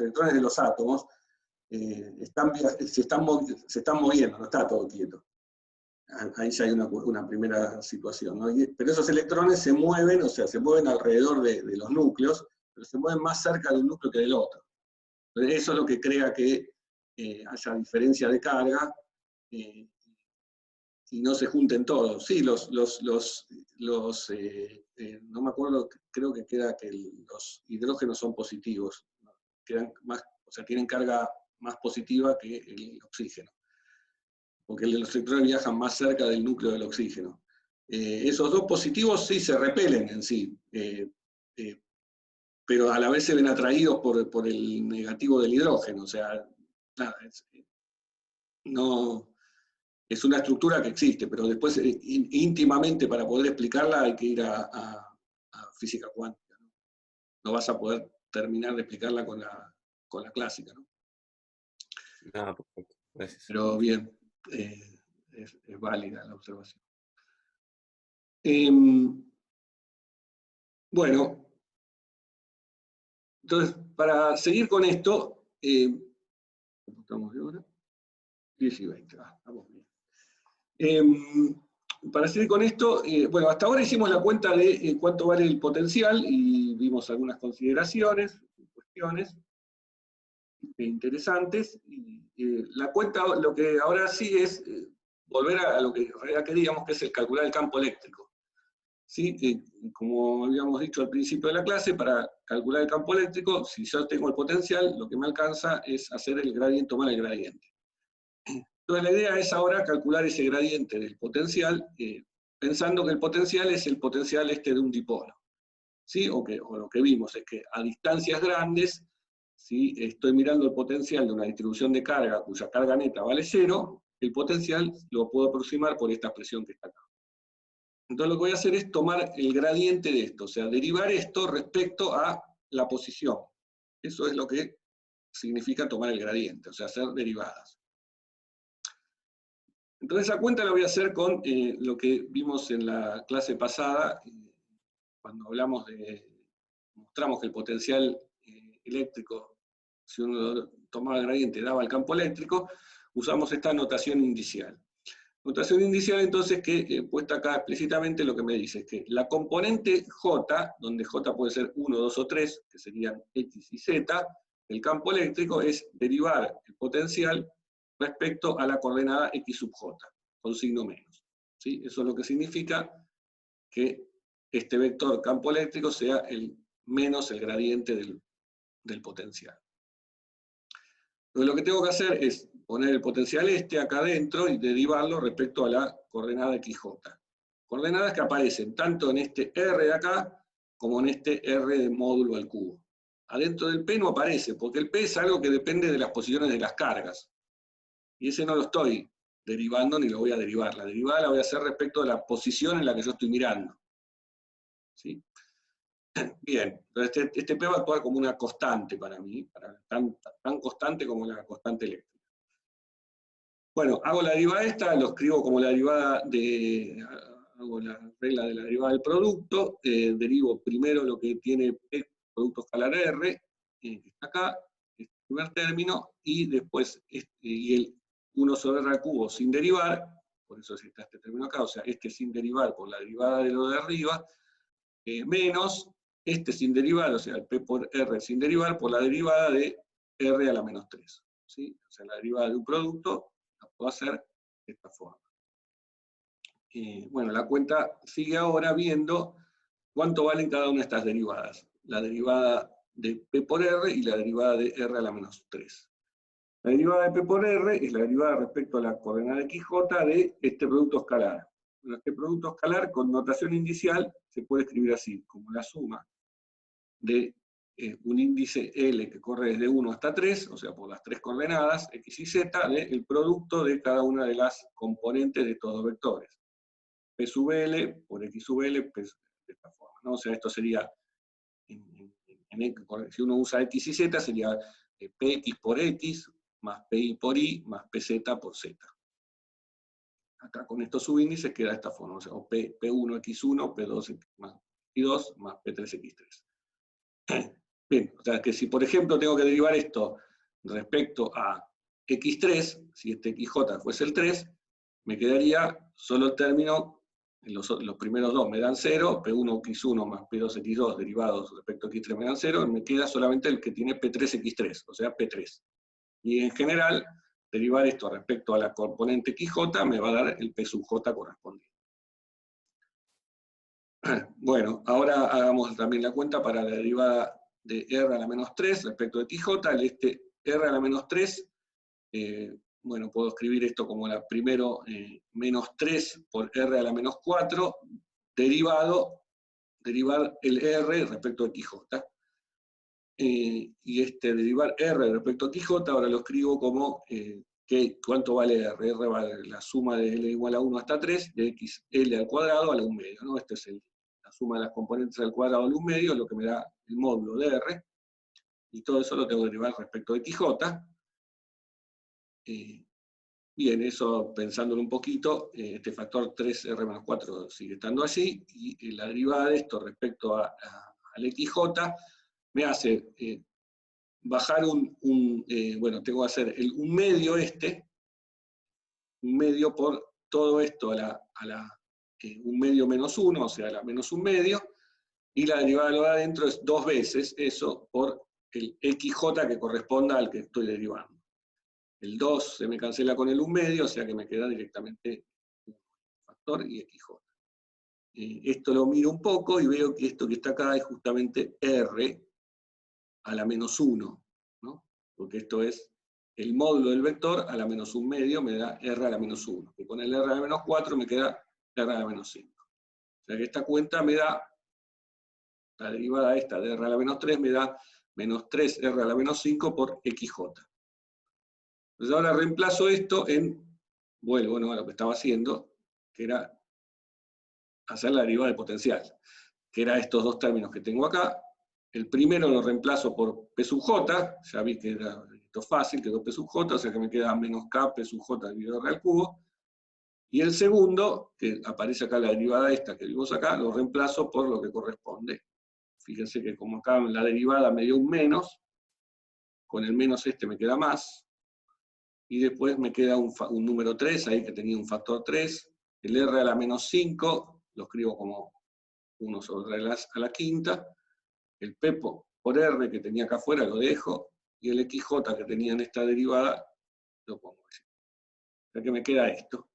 electrones de los átomos se están moviendo, no está todo quieto. Ahí ya hay una primera situación, ¿no? Pero esos electrones se mueven, o sea, se mueven alrededor de los núcleos, pero se mueven más cerca de un núcleo que del otro. Entonces eso es lo que crea que haya diferencia de carga, y no se junten todos. Sí, no me acuerdo, creo que queda que los hidrógenos son positivos, ¿no? Quedan más, o sea, tienen carga más positiva que el oxígeno, porque los electrones viajan más cerca del núcleo del oxígeno. Esos dos positivos sí se repelen en sí, pero a la vez se ven atraídos por el negativo del hidrógeno, o sea, nada, no... Es una estructura que existe, pero después íntimamente para poder explicarla hay que ir a física cuántica, ¿no? no vas a poder terminar de explicarla con la clásica, ¿no? Ah, perfecto. Gracias. Pero bien, es válida la observación. Bueno, entonces, para seguir con esto, estamos de hora, 10 y 20, estamos bien. Para seguir con esto, bueno, hasta ahora hicimos la cuenta de cuánto vale el potencial y vimos algunas consideraciones, cuestiones interesantes. La cuenta, lo que ahora sí es volver a lo que en realidad queríamos, que es el calcular el campo eléctrico. ¿Sí? Como habíamos dicho al principio de la clase, para calcular el campo eléctrico, si yo tengo el potencial, lo que me alcanza es hacer el gradiente, tomar el gradiente. Entonces la idea es ahora calcular ese gradiente del potencial, pensando que el potencial es el potencial de un dipolo. ¿Sí? O lo que vimos es que a distancias grandes, si estoy mirando el potencial de una distribución de carga cuya carga neta vale 0, el potencial lo puedo aproximar por esta expresión que está acá. Entonces lo que voy a hacer es tomar el gradiente de esto, o sea, derivar esto respecto a la posición. Eso es lo que significa tomar el gradiente, o sea, hacer derivadas. Entonces esa cuenta la voy a hacer con lo que vimos en la clase pasada, cuando mostramos que el potencial eléctrico, si uno tomaba el gradiente, daba el campo eléctrico, usamos esta notación indicial. Notación indicial entonces que puesta acá explícitamente lo que me dice es que la componente J, donde J puede ser 1, 2 o 3, que serían X y Z, el campo eléctrico es derivar el potencial respecto a la coordenada X sub J, con signo menos. ¿Sí? Eso es lo que significa que este vector campo eléctrico sea menos el gradiente del potencial. Entonces lo que tengo que hacer es poner el potencial acá adentro y derivarlo respecto a la coordenada XJ. Coordenadas que aparecen tanto en este R de acá, como en este R de módulo al cubo. Adentro del P no aparece, porque el P es algo que depende de las posiciones de las cargas. Y ese no lo estoy derivando ni lo voy a derivar. La derivada la voy a hacer respecto de la posición en la que yo estoy mirando. ¿Sí? Bien, entonces este P va a actuar como una constante para mí, tan constante como la constante eléctrica. Bueno, hago la derivada esta, lo escribo como la derivada hago la regla de la derivada del producto, derivo primero lo que tiene P, producto escalar R, que está acá, este primer término, y después y el 1 sobre R al cubo sin derivar, por eso está este término acá, o sea, sin derivar por la derivada de lo de arriba, menos sin derivar, o sea, el P por R sin derivar, por la derivada de R a la menos 3. ¿Sí? O sea, la derivada de un producto la puedo hacer de esta forma. Bueno, la cuenta sigue ahora viendo cuánto valen cada una de estas derivadas. La derivada de P por R y la derivada de R a la menos 3. La derivada de P por R es la derivada respecto a la coordenada XJ de este producto escalar. Bueno, este producto escalar con notación indicial se puede escribir así, como la suma de un índice L que corre desde 1 hasta 3, o sea, por las 3 coordenadas, X y Z, del producto de cada una de las componentes de estos dos vectores. P sub L por X sub L, de esta forma, ¿no? O sea, esto sería, si uno usa X y Z, sería Px por X, más Pi por Y, más Pz por Z. Acá con estos subíndices queda de esta forma, o sea, P1x1, P2x2, más P3x3. Bien, o sea que si por ejemplo tengo que derivar esto respecto a x3, si este xj fuese el 3, me quedaría solo el término, los primeros dos me dan 0, P1x1 más P2x2 derivados respecto a x3 me dan 0, me queda solamente el que tiene P3x3, o sea P3. Y en general, derivar esto respecto a la componente xj me va a dar el P sub j correspondiente. Bueno, ahora hagamos también la cuenta para la derivada de R a la menos 3 respecto de XJ, R a la menos 3, bueno, puedo escribir esto como primero menos 3 por R a la menos 4, derivar el R respecto a XJ. Y derivar R respecto a XJ, ahora lo escribo como ¿cuánto vale R? R vale la suma de L igual a 1 hasta 3, de XL al cuadrado a la 1 medio, ¿no? Esta es la la suma de las componentes al cuadrado del 1 medio, lo que me da el módulo de R, y todo eso lo tengo que derivar respecto de XJ. Bien, eso pensándolo un poquito, este factor 3R menos 4 sigue estando allí, y la derivada de esto respecto al XJ me hace bajar bueno, tengo que hacer un medio un medio por todo esto un medio menos 1, o sea, la menos un medio, y la derivada de lo de adentro es 2 veces eso por el XJ que corresponda al que estoy derivando. El 2 se me cancela con el 1 medio, o sea que me queda directamente un factor y XJ. Esto lo miro un poco y veo que esto que está acá es justamente R a la menos 1, ¿no? Porque esto es el módulo del vector a la menos 1 medio, me da R a la menos 1. Y con el R a la menos 4 me queda R a la menos 5. O sea que esta cuenta me da, la derivada esta de R a la menos 3 me da menos 3R a la menos 5 por XJ. Entonces ahora reemplazo esto vuelvo, ¿no?, a lo que estaba haciendo, que era hacer la derivada del potencial, que era estos dos términos que tengo acá. El primero lo reemplazo por P sub J, ya vi que era esto fácil, quedó P sub J, o sea que me queda menos K P sub J dividido R al cubo. Y el segundo, que aparece acá la derivada esta que vimos acá, lo reemplazo por lo que corresponde. Fíjense que como acá la derivada me dio un menos, con el menos este me queda más, y después me queda un número 3, ahí que tenía un factor 3, el R a la menos 5, lo escribo como 1 sobre R a la quinta, el P por R que tenía acá afuera lo dejo, y el XJ que tenía en esta derivada lo pongo así. O sea que me queda esto.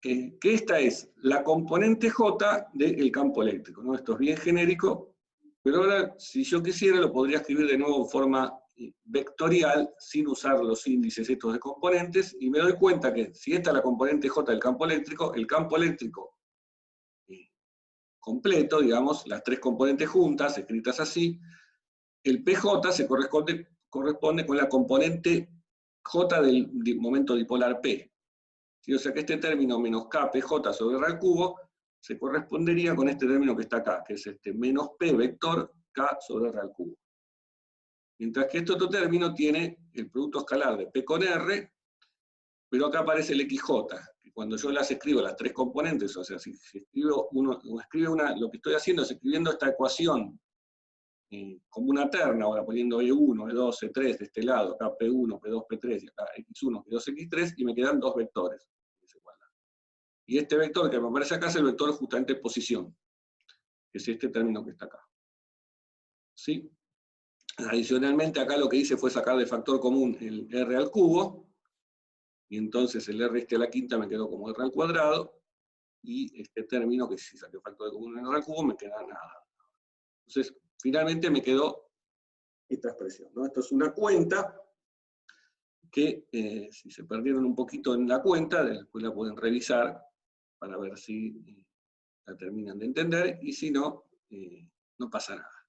Que esta es la componente J del campo eléctrico, ¿no? Esto es bien genérico, pero ahora si yo quisiera lo podría escribir de nuevo en forma vectorial, sin usar los índices estos de componentes, y me doy cuenta que si esta es la componente J del campo eléctrico, el campo eléctrico completo, digamos, las tres componentes juntas, escritas así, el PJ se corresponde con la componente J del momento dipolar P. ¿Sí? O sea que este término menos KPJ sobre R al cubo se correspondería con este término que está acá, que es este menos P vector K sobre R al cubo. Mientras que este otro término tiene el producto escalar de P con R, pero acá aparece el XJ, que cuando yo las escribo, las tres componentes, o sea, si escribo lo que estoy haciendo es escribiendo esta ecuación como una terna, ahora poniendo E1, E2, E3 de este lado, acá P1, P2, P3, y acá X1, P2, X3, y me quedan dos vectores. Y este vector que me aparece acá es el vector justamente de posición, que es este término que está acá. ¿Sí? Adicionalmente, acá lo que hice fue sacar de factor común el R al cubo, y entonces el R a la quinta me quedó como R al cuadrado, y este término, que si saqué factor de común en R al cubo, me queda nada. Entonces, finalmente me quedó esta expresión, ¿no? Esto es una cuenta que, si se perdieron un poquito en la cuenta, después la pueden revisar para ver si la terminan de entender, y si no, no pasa nada.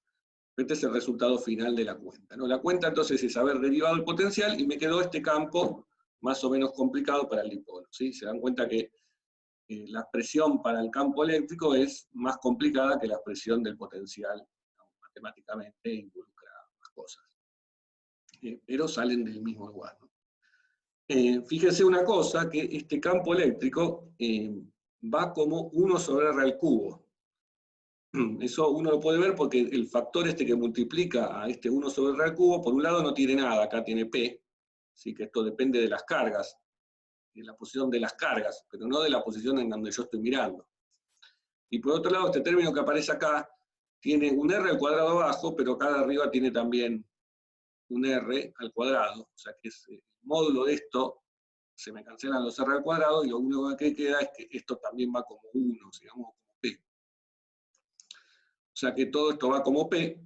Este es el resultado final de la cuenta, ¿no? La cuenta entonces es haber derivado el potencial, y me quedó este campo más o menos complicado para el dipolo, ¿sí? Se dan cuenta que la expresión para el campo eléctrico es más complicada que la expresión del potencial, ¿no? Matemáticamente involucra más cosas. Pero salen del mismo lugar, ¿no? Fíjense una cosa, que este campo eléctrico va como 1 sobre R al cubo. Eso uno lo puede ver porque el factor este que multiplica a este 1 sobre R al cubo, por un lado no tiene nada, acá tiene P, así que esto depende de las cargas, de la posición de las cargas, pero no de la posición en donde yo estoy mirando. Y por otro lado, este término que aparece acá tiene un R al cuadrado abajo, pero acá de arriba tiene también un R al cuadrado, o sea que es el módulo de esto, se me cancelan los R al cuadrado, y lo único que queda es que esto también va como 1, digamos, como P. O sea que todo esto va como P,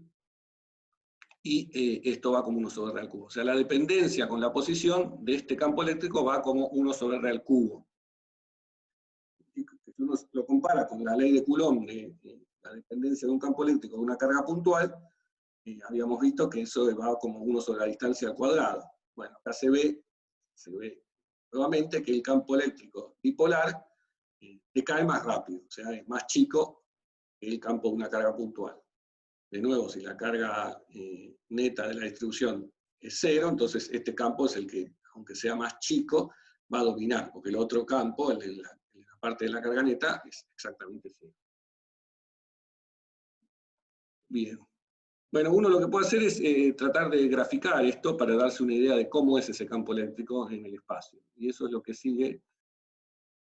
y esto va como 1 sobre R al cubo. O sea, la dependencia con la posición de este campo eléctrico va como 1 sobre R al cubo. Si uno lo compara con la ley de Coulomb, de la dependencia de un campo eléctrico de una carga puntual, habíamos visto que eso va como 1 sobre la distancia al cuadrado. Bueno, acá se ve nuevamente que el campo eléctrico dipolar decae más rápido, o sea, es más chico el campo de una carga puntual. De nuevo, si la carga neta de la distribución es 0, entonces este campo es el que, aunque sea más chico, va a dominar, porque el otro campo, el de la parte de la carga neta, es exactamente 0. Bien. Bueno, uno lo que puede hacer es tratar de graficar esto para darse una idea de cómo es ese campo eléctrico en el espacio. Y eso es lo que sigue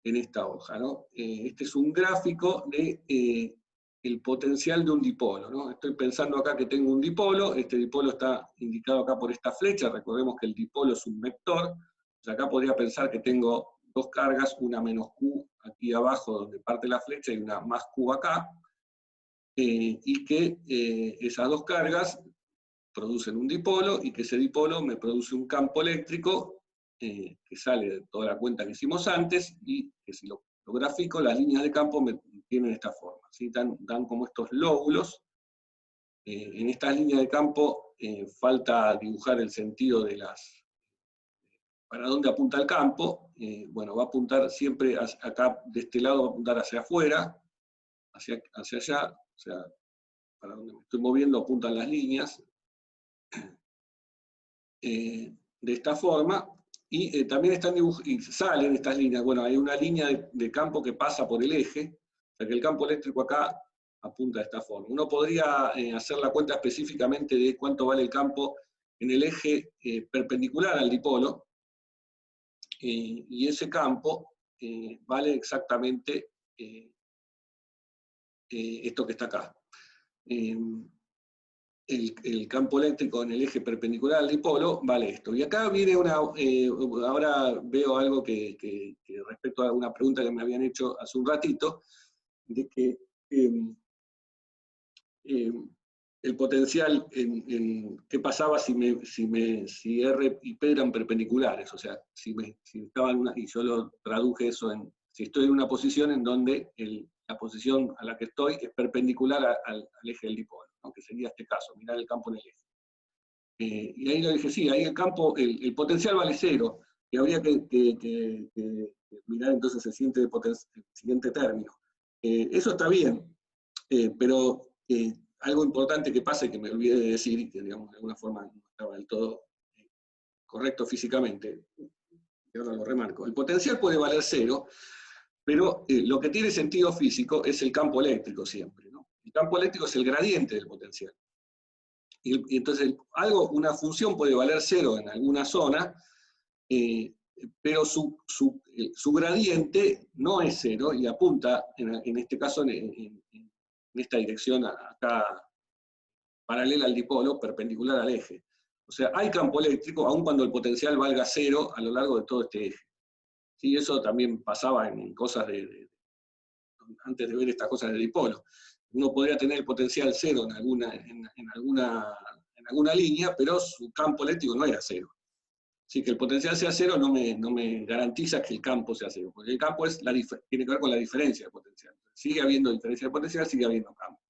en esta hoja, ¿no? Este es un gráfico de el potencial de un dipolo, ¿no? Estoy pensando acá que tengo un dipolo, este dipolo está indicado acá por esta flecha, recordemos que el dipolo es un vector, o sea, acá podría pensar que tengo dos cargas, una menos Q aquí abajo donde parte la flecha y una más Q acá, y que esas dos cargas producen un dipolo y que ese dipolo me produce un campo eléctrico que sale de toda la cuenta que hicimos antes y que si lo grafico, las líneas de campo me tienen esta forma, ¿sí? Dan como estos lóbulos. En estas líneas de campo falta dibujar el sentido de para dónde apunta el campo. Bueno, va a apuntar siempre acá, de este lado va a apuntar hacia afuera, hacia allá, o sea, para donde me estoy moviendo apuntan las líneas, de esta forma, y también están y salen estas líneas. Bueno, hay una línea de campo que pasa por el eje, o sea que el campo eléctrico acá apunta de esta forma. Uno podría hacer la cuenta específicamente de cuánto vale el campo en el eje perpendicular al dipolo, y ese campo vale exactamente esto que está acá. El campo eléctrico en el eje perpendicular al dipolo vale esto. Y acá viene ahora veo algo que respecto a una pregunta que me habían hecho hace un ratito, de que el potencial, ¿qué pasaba si R y P eran perpendiculares? O sea, si estaban y yo lo traduje eso en, si estoy en una posición en donde la posición a la que estoy es perpendicular al eje del dipolo, ¿no? Que sería este caso, mirar el campo en el eje. Y ahí le dije, sí, ahí el campo, el potencial vale 0, y habría que mirar entonces el siguiente término. Eso está bien, pero algo importante que pasa y que me olvidé de decir, y que digamos, de alguna forma no estaba del todo correcto físicamente, y ahora lo remarco, el potencial puede valer 0, pero lo que tiene sentido físico es el campo eléctrico siempre, ¿no? El campo eléctrico es el gradiente del potencial. Y entonces una función puede valer 0 en alguna zona, pero su gradiente no es 0 y apunta, en este caso, en esta dirección acá, paralela al dipolo, perpendicular al eje. O sea, hay campo eléctrico, aun cuando el potencial valga 0 a lo largo de todo este eje. ¿Sí? Eso también pasaba en cosas antes de ver estas cosas del dipolo. Uno podría tener el potencial 0 en alguna línea, pero su campo eléctrico no era 0. Así que el potencial sea 0 no me garantiza que el campo sea 0, porque el campo tiene que ver con la diferencia de potencial. Sigue habiendo diferencia de potencial, sigue habiendo campo.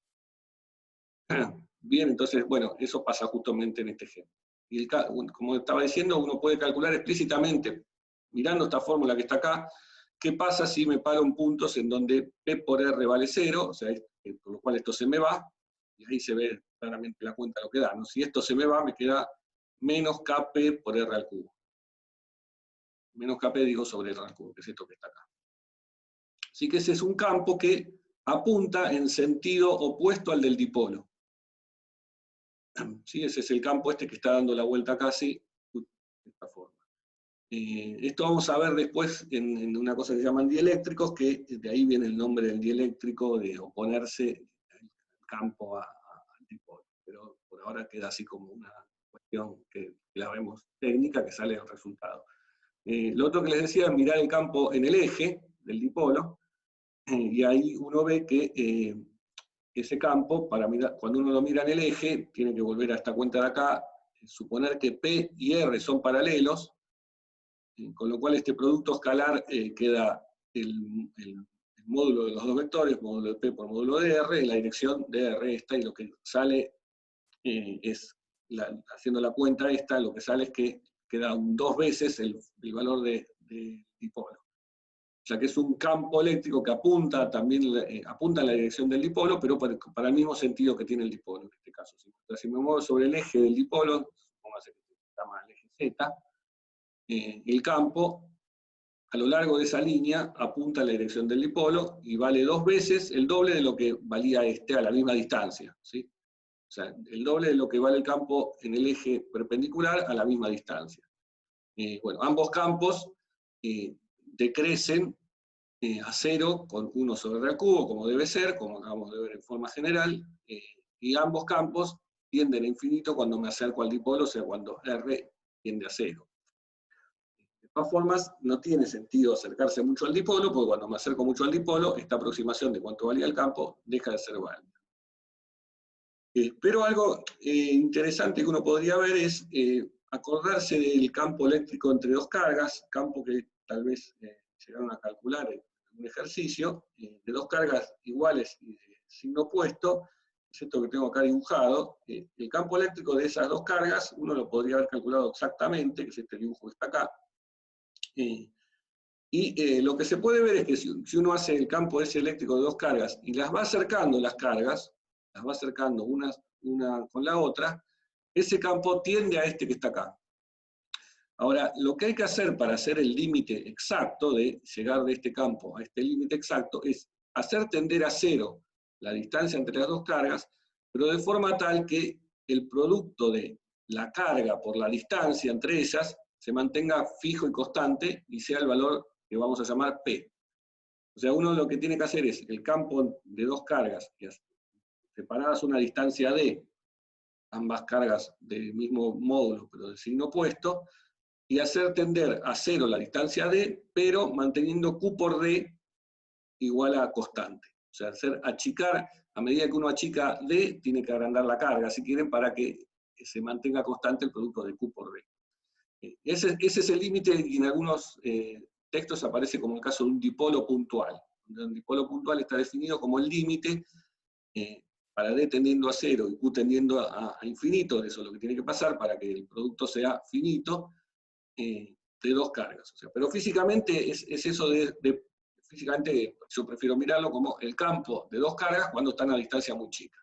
Bien, entonces, bueno, eso pasa justamente en este ejemplo. Y como estaba diciendo, uno puede calcular explícitamente, mirando esta fórmula que está acá, qué pasa si me paro en puntos en donde P por R vale 0, o sea, por lo cual esto se me va, y ahí se ve claramente la cuenta lo que da, ¿no? Si esto se me va, me queda menos Kp por R al cubo. Menos Kp digo sobre R al cubo, que es esto que está acá. Así que ese es un campo que apunta en sentido opuesto al del dipolo. ¿Sí? Ese es el campo este que está dando la vuelta casi de esta forma. Esto vamos a ver después en una cosa que se llaman dieléctricos, que de ahí viene el nombre del dieléctrico, de oponerse el campo al dipolo. Pero por ahora queda así como una cuestión que la vemos técnica, que sale el resultado. Lo otro que les decía es mirar el campo en el eje del dipolo, y ahí uno ve que ese campo, cuando uno lo mira en el eje, tiene que volver a esta cuenta de acá, suponer que P y R son paralelos, con lo cual este producto escalar queda el módulo de los dos vectores, módulo de P por módulo de R, en la dirección de R esta, y lo que sale es, haciendo la cuenta esta, lo que sale es que queda 2 veces el valor de dipolo. sea que es un campo eléctrico que apunta también apunta en la dirección del dipolo, pero para el mismo sentido que tiene el dipolo en este caso. Si me muevo sobre el eje del dipolo, póngase que se llama el eje Z, el campo a lo largo de esa línea apunta a la dirección del dipolo y vale 2 veces el doble de lo que valía este a la misma distancia, ¿sí? O sea, el doble de lo que vale el campo en el eje perpendicular a la misma distancia. Bueno, ambos campos decrecen a 0 con 1 sobre r al cubo, como debe ser, como acabamos de ver en forma general, y ambos campos tienden a infinito cuando me acerco al dipolo, o sea, cuando r tiende a 0. De todas formas, no tiene sentido acercarse mucho al dipolo, porque cuando me acerco mucho al dipolo, esta aproximación de cuánto valía el campo deja de ser válida. Pero algo interesante que uno podría ver es acordarse del campo eléctrico entre dos cargas, campo que tal vez llegaron a calcular en un ejercicio, de dos cargas iguales y de signo opuesto, es esto que tengo acá dibujado. El campo eléctrico de esas dos cargas, uno lo podría haber calculado exactamente, que es este dibujo que está acá. Lo que se puede ver es que si uno hace el campo ese eléctrico de dos cargas y las va acercando las cargas, las va acercando una con la otra, ese campo tiende a este que está acá. Ahora, lo que hay que hacer para hacer el límite exacto de llegar de este campo a este límite exacto es hacer tender a 0 la distancia entre las dos cargas, pero de forma tal que el producto de la carga por la distancia entre ellas se mantenga fijo y constante y sea el valor que vamos a llamar P. O sea, uno lo que tiene que hacer es el campo de dos cargas separadas una distancia D, ambas cargas del mismo módulo, pero del signo opuesto, y hacer tender a 0 la distancia D, pero manteniendo Q por D igual a constante. O sea, hacer achicar, a medida que uno achica D, tiene que agrandar la carga, si quieren, para que se mantenga constante el producto de Q por D. Ese es el límite, y en algunos textos aparece como el caso de un dipolo puntual. Un dipolo puntual está definido como el límite para D tendiendo a 0 y Q tendiendo a infinito, eso es lo que tiene que pasar para que el producto sea finito, de dos cargas. O sea, pero físicamente es eso físicamente yo prefiero mirarlo como el campo de dos cargas cuando están a distancia muy chica.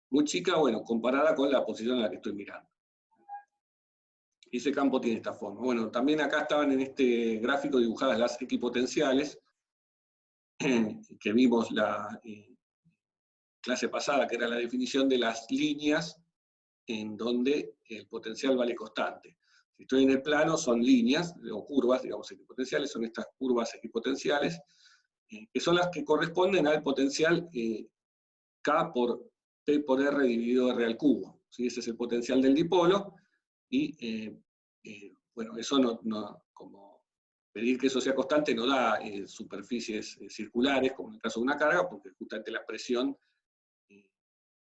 Muy chica, bueno, comparada con la posición en la que estoy mirando. Y ese campo tiene esta forma. Bueno, también acá estaban en este gráfico dibujadas las equipotenciales, que vimos la clase pasada, que era la definición de las líneas en donde el potencial vale constante. Si estoy en el plano, son líneas, o curvas, digamos, equipotenciales, son estas curvas equipotenciales, que son las que corresponden al potencial K por P por R dividido R al cubo. ¿Sí? Ese es el potencial del dipolo, y bueno, eso como pedir que eso sea constante no da superficies circulares, como en el caso de una carga, porque justamente la presión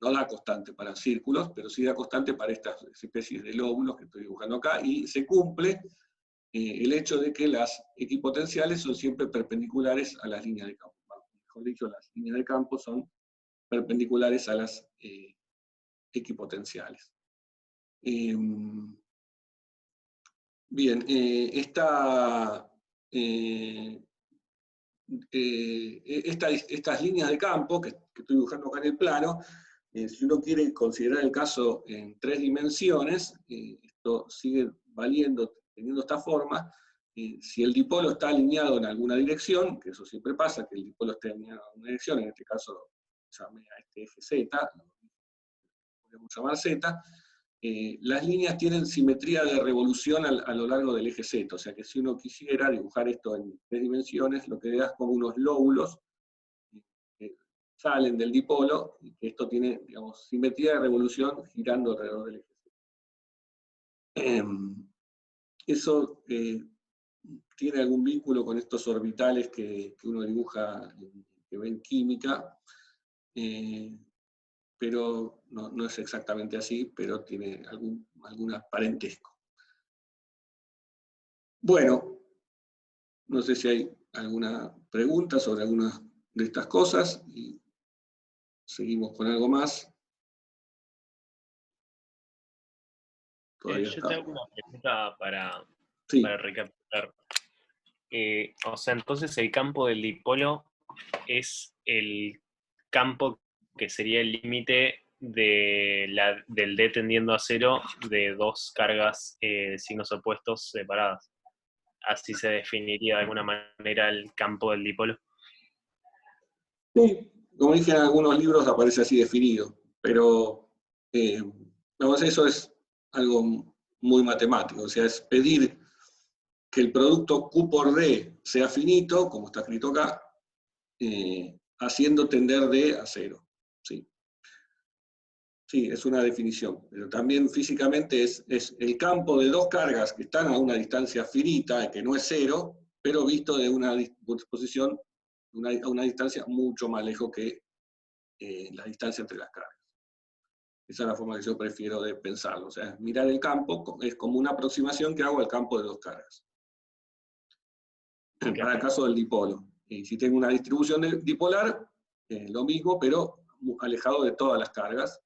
no da constante para círculos, pero sí da constante para estas especies de lóbulos que estoy dibujando acá, y se cumple el hecho de que las equipotenciales son siempre perpendiculares a las líneas de campo. Bueno, mejor dicho, las líneas de campo son perpendiculares a las equipotenciales. Bien, estas líneas de campo que estoy dibujando acá en el plano, si uno quiere considerar el caso en 3 dimensiones, esto sigue valiendo, teniendo esta forma. Si el dipolo está alineado en alguna dirección, que eso siempre pasa, que el dipolo esté alineado en una dirección, en este caso llamé a este eje Z, lo podemos llamar Z, las líneas tienen simetría de revolución a lo largo del eje Z, o sea que si uno quisiera dibujar esto en 3 dimensiones, lo que le da es como unos lóbulos que salen del dipolo, y que esto tiene, digamos, simetría de revolución girando alrededor del eje Z. Eso tiene algún vínculo con estos orbitales que uno dibuja, que ve en química, pero no es exactamente así, pero tiene algún parentesco. Bueno, no sé si hay alguna pregunta sobre alguna de estas cosas, y seguimos con algo más. Yo te hago una pregunta para Sí. recapitular. O sea, entonces el campo del dipolo es el campo que sería el límite del D tendiendo a cero de dos cargas de signos opuestos separadas. Así se definiría de alguna manera el campo del dipolo. Sí, como dije en algunos libros aparece así definido, pero vamos, eso es algo muy matemático, o sea, es pedir que el producto Q por D sea finito, como está escrito acá, haciendo tender D a cero. ¿Sí? Sí, es una definición, pero también físicamente es el campo de dos cargas que están a una distancia finita, que no es cero, pero visto de una posición, a una distancia mucho más lejos que la distancia entre las cargas. Esa es la forma que yo prefiero de pensarlo. O sea, mirar el campo es como una aproximación que hago al campo de dos cargas. Para el caso del dipolo. Y si tengo una distribución dipolar, lo mismo, pero alejado de todas las cargas.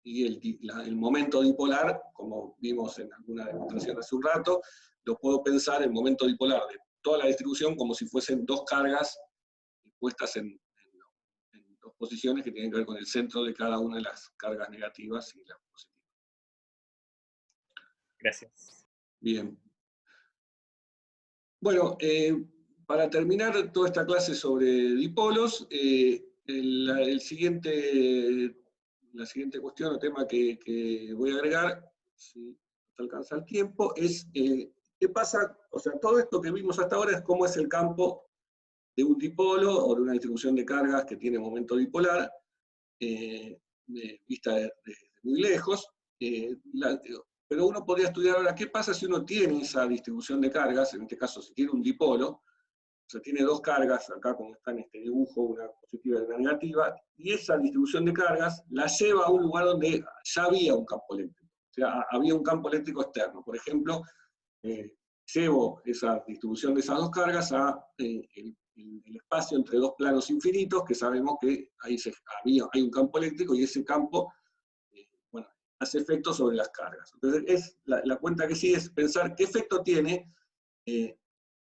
Y el momento dipolar, como vimos en alguna demostración hace un rato, lo puedo pensar el momento dipolar de toda la distribución como si fuesen dos cargas puestas en dos posiciones que tienen que ver con el centro de cada una de las cargas negativas y las positivas. Gracias. Bien. Bueno, para terminar toda esta clase sobre dipolos, la siguiente cuestión o tema que voy a agregar, si te alcanza el tiempo, es qué pasa, o sea, todo esto que vimos hasta ahora es cómo es el campo de un dipolo o de una distribución de cargas que tiene momento dipolar, vista desde muy lejos, pero uno podría estudiar ahora qué pasa si uno tiene esa distribución de cargas, en este caso si tiene un dipolo, o sea, tiene dos cargas, acá como está en este dibujo, una positiva y una negativa, y esa distribución de cargas la lleva a un lugar donde ya había un campo eléctrico, o sea, había un campo eléctrico externo. Por ejemplo, llevo esa distribución de esas dos cargas a el espacio entre dos planos infinitos, que sabemos que ahí hay un campo eléctrico, y ese campo bueno, hace efecto sobre las cargas. Entonces, la cuenta que sigue es pensar qué efecto tiene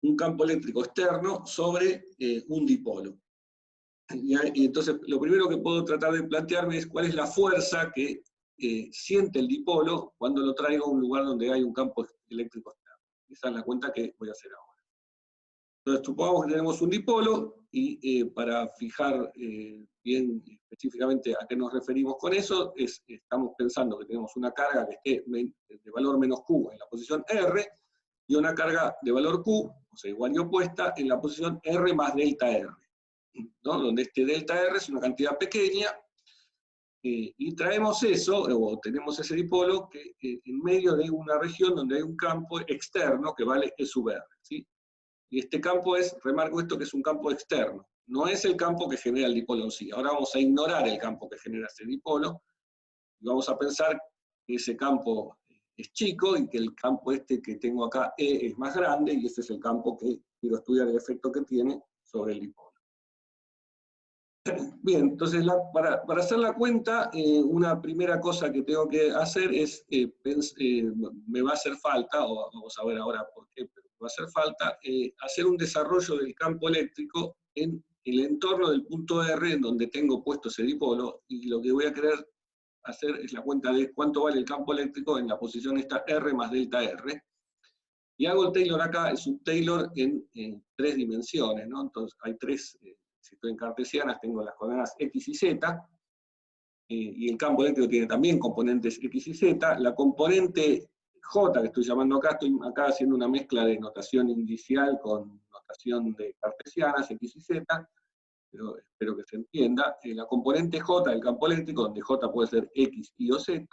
un campo eléctrico externo sobre un dipolo. Y entonces, lo primero que puedo tratar de plantearme es cuál es la fuerza que siente el dipolo cuando lo traigo a un lugar donde hay un campo eléctrico externo. Esa es la cuenta que voy a hacer ahora. Entonces, supongamos que tenemos un dipolo, y para fijar bien específicamente a qué nos referimos con eso, estamos pensando que tenemos una carga que esté de valor menos Q en la posición R, y una carga de valor Q, o sea, igual y opuesta, en la posición R más delta R, ¿no? Donde este delta R es una cantidad pequeña, y traemos eso, o tenemos ese dipolo, que en medio de una región donde hay un campo externo que vale E sub R, ¿sí? Y este campo remarco esto, que es un campo externo, no es el campo que genera el dipolo en sí. Ahora vamos a ignorar el campo que genera ese dipolo, y vamos a pensar que ese campo es chico, y que el campo este que tengo acá, E, es más grande, y ese es el campo que quiero estudiar el efecto que tiene sobre el dipolo. Bien, entonces para hacer la cuenta, una primera cosa que tengo que hacer es, me va a hacer falta, o vamos a ver ahora por qué, pero me va a hacer falta hacer un desarrollo del campo eléctrico en el entorno del punto R, en donde tengo puesto ese dipolo, y lo que voy a querer hacer es la cuenta de cuánto vale el campo eléctrico en la posición esta R más delta R, y hago el Taylor acá, es un Taylor en 3 dimensiones, ¿no? Entonces hay 3, si estoy en cartesianas, tengo las coordenadas X y Z, y el campo eléctrico tiene también componentes X y Z. La componente J, que estoy llamando acá, estoy acá haciendo una mezcla de notación inicial con notación de cartesianas, X y Z, pero espero que se entienda. La componente J del campo eléctrico, donde J puede ser X, Y o Z,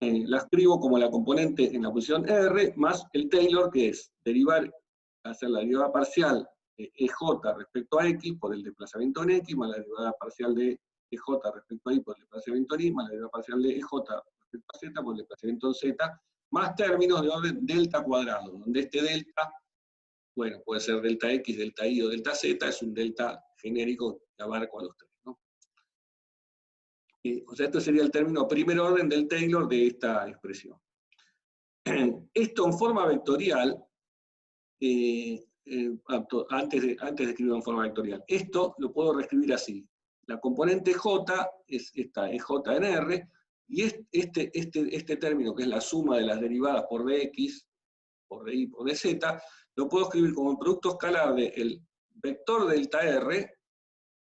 la escribo como la componente en la posición R, más el Taylor, que es hacer la derivada parcial de EJ respecto a X por el desplazamiento en X, más la derivada parcial de EJ respecto a Y por el desplazamiento en Y, más la derivada parcial de EJ respecto a Z por el desplazamiento en Z, más términos de orden delta cuadrado, donde este delta, bueno, puede ser delta X, delta Y o delta Z, es un delta genérico que abarca a los tres, ¿no? O sea, esto sería el término primer orden del Taylor de esta expresión. Esto en forma vectorial antes de escribirlo en forma vectorial. Esto lo puedo reescribir así. La componente J es esta, es J en R, y este término, que es la suma de las derivadas por dx, por dy, por dz, lo puedo escribir como un producto escalar del vector delta R,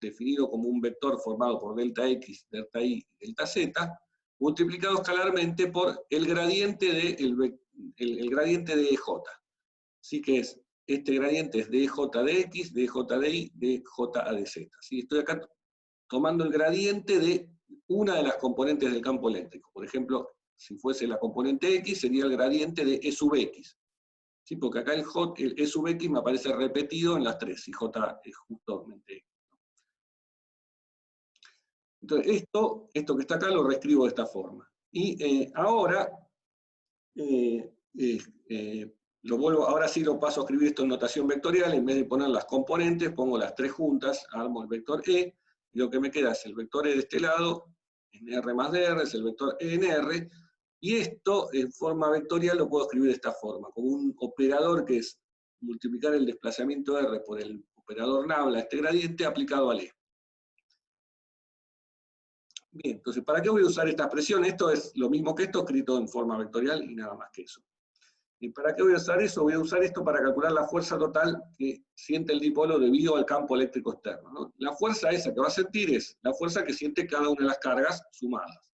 definido como un vector formado por delta x, delta y, delta z, multiplicado escalarmente por el gradiente de, el gradiente de EJ. Así que este gradiente es dj de x, dj de y, dj de z. ¿Sí? Estoy acá tomando el gradiente de una de las componentes del campo eléctrico. Por ejemplo, si fuese la componente x, sería el gradiente de E sub x. ¿Sí? Porque acá el E sub x me aparece repetido en las tres, y j es justamente x. Entonces, esto que está acá lo reescribo de esta forma. Y ahora, ahora sí lo paso a escribir esto en notación vectorial. En vez de poner las componentes, pongo las tres juntas, armo el vector E, y lo que me queda es el vector E de este lado, en R más dr, es el vector E en R, y esto en forma vectorial lo puedo escribir de esta forma, como un operador que es multiplicar el desplazamiento R por el operador nabla, este gradiente, aplicado al E. Bien, entonces, ¿para qué voy a usar esta expresión? Esto es lo mismo que esto, escrito en forma vectorial y nada más que eso. ¿Y para qué voy a usar eso? Voy a usar esto para calcular la fuerza total que siente el dipolo debido al campo eléctrico externo, ¿no? La fuerza esa que va a sentir es la fuerza que siente cada una de las cargas sumadas.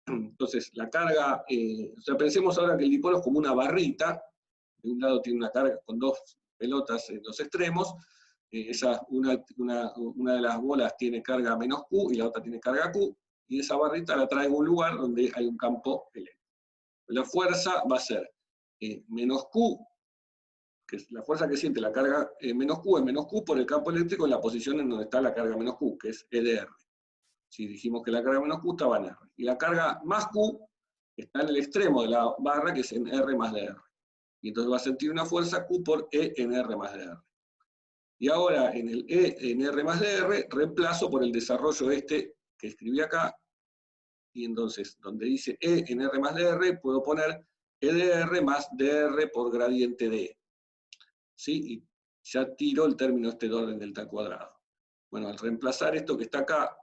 Entonces, la carga, o sea, pensemos ahora que el dipolo es como una barrita, de un lado tiene una carga con dos pelotas en los extremos, una de las bolas tiene carga menos Q y la otra tiene carga Q, y esa barrita la traigo a un lugar donde hay un campo eléctrico. La fuerza va a ser menos Q, que es la fuerza que siente la carga menos Q, es menos Q por el campo eléctrico en la posición en donde está la carga menos Q, que es E de R. Si dijimos que la carga menos Q estaba en R. Y la carga más Q está en el extremo de la barra, que es en R más de R. Y entonces va a sentir una fuerza Q por E en R más de R. Y ahora en el E en R más dr, reemplazo por el desarrollo este que escribí acá, y entonces donde dice E en R más dr, puedo poner E de R más dr por gradiente de E. ¿Sí? Y ya tiro el término este de orden delta al cuadrado. Bueno, al reemplazar esto que está acá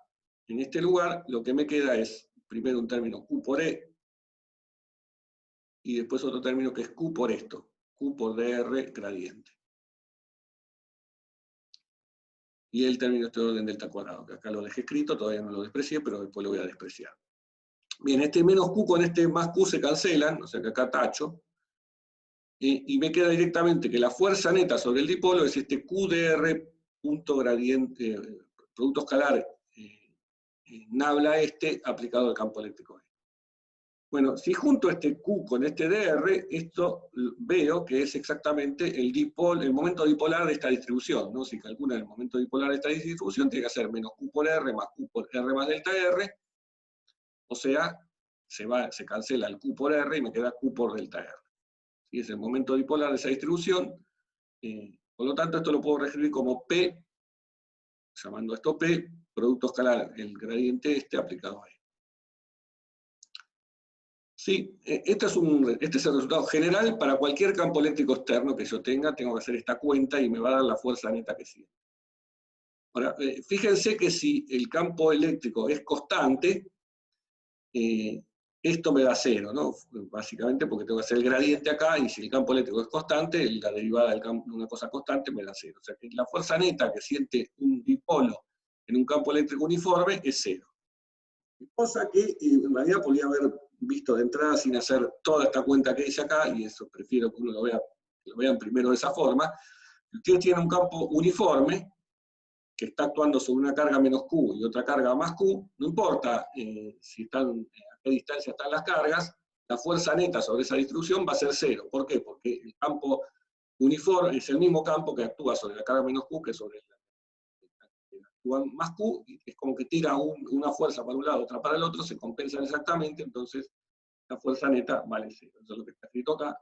en este lugar, lo que me queda es primero un término Q por E, y después otro término que es Q por esto, Q por dr gradiente. Y el término este de orden delta cuadrado, que acá lo dejé escrito, todavía no lo desprecié, pero después lo voy a despreciar. Bien, este menos Q con este más Q se cancelan, o sea que acá tacho, y me queda directamente que la fuerza neta sobre el dipolo es este QdR punto gradiente, producto escalar nabla este aplicado al campo eléctrico. Bueno, si junto este Q con este dr, esto veo que es exactamente el momento dipolar de esta distribución, ¿no? Si calculan el momento dipolar de esta distribución, tiene que ser menos Q por R más Q por R más delta R, o sea, se cancela el Q por R y me queda Q por delta R. ¿Sí? Es el momento dipolar de esa distribución, por lo tanto esto lo puedo reescribir como P, llamando esto P, producto escalar, el gradiente este aplicado a E. Sí, este es el resultado general para cualquier campo eléctrico externo que yo tenga. Tengo que hacer esta cuenta y me va a dar la fuerza neta que sigue. Ahora, fíjense que si el campo eléctrico es constante, esto me da cero, ¿no? Básicamente porque tengo que hacer el gradiente acá, y si el campo eléctrico es constante, la derivada de una cosa constante me da cero. O sea que la fuerza neta que siente un dipolo en un campo eléctrico uniforme es cero. Cosa que en realidad podría haber visto de entrada sin hacer toda esta cuenta que hice acá, y eso prefiero que uno lo vean primero de esa forma. Ustedes tienen un campo uniforme que está actuando sobre una carga menos Q y otra carga más Q, no importa si están, a qué distancia están las cargas, la fuerza neta sobre esa distribución va a ser cero. ¿Por qué? Porque el campo uniforme es el mismo campo que actúa sobre la carga menos Q que sobre la más Q, y es como que tira una fuerza para un lado, otra para el otro, se compensan exactamente, entonces la fuerza neta vale cero. Eso es lo que está escrito acá,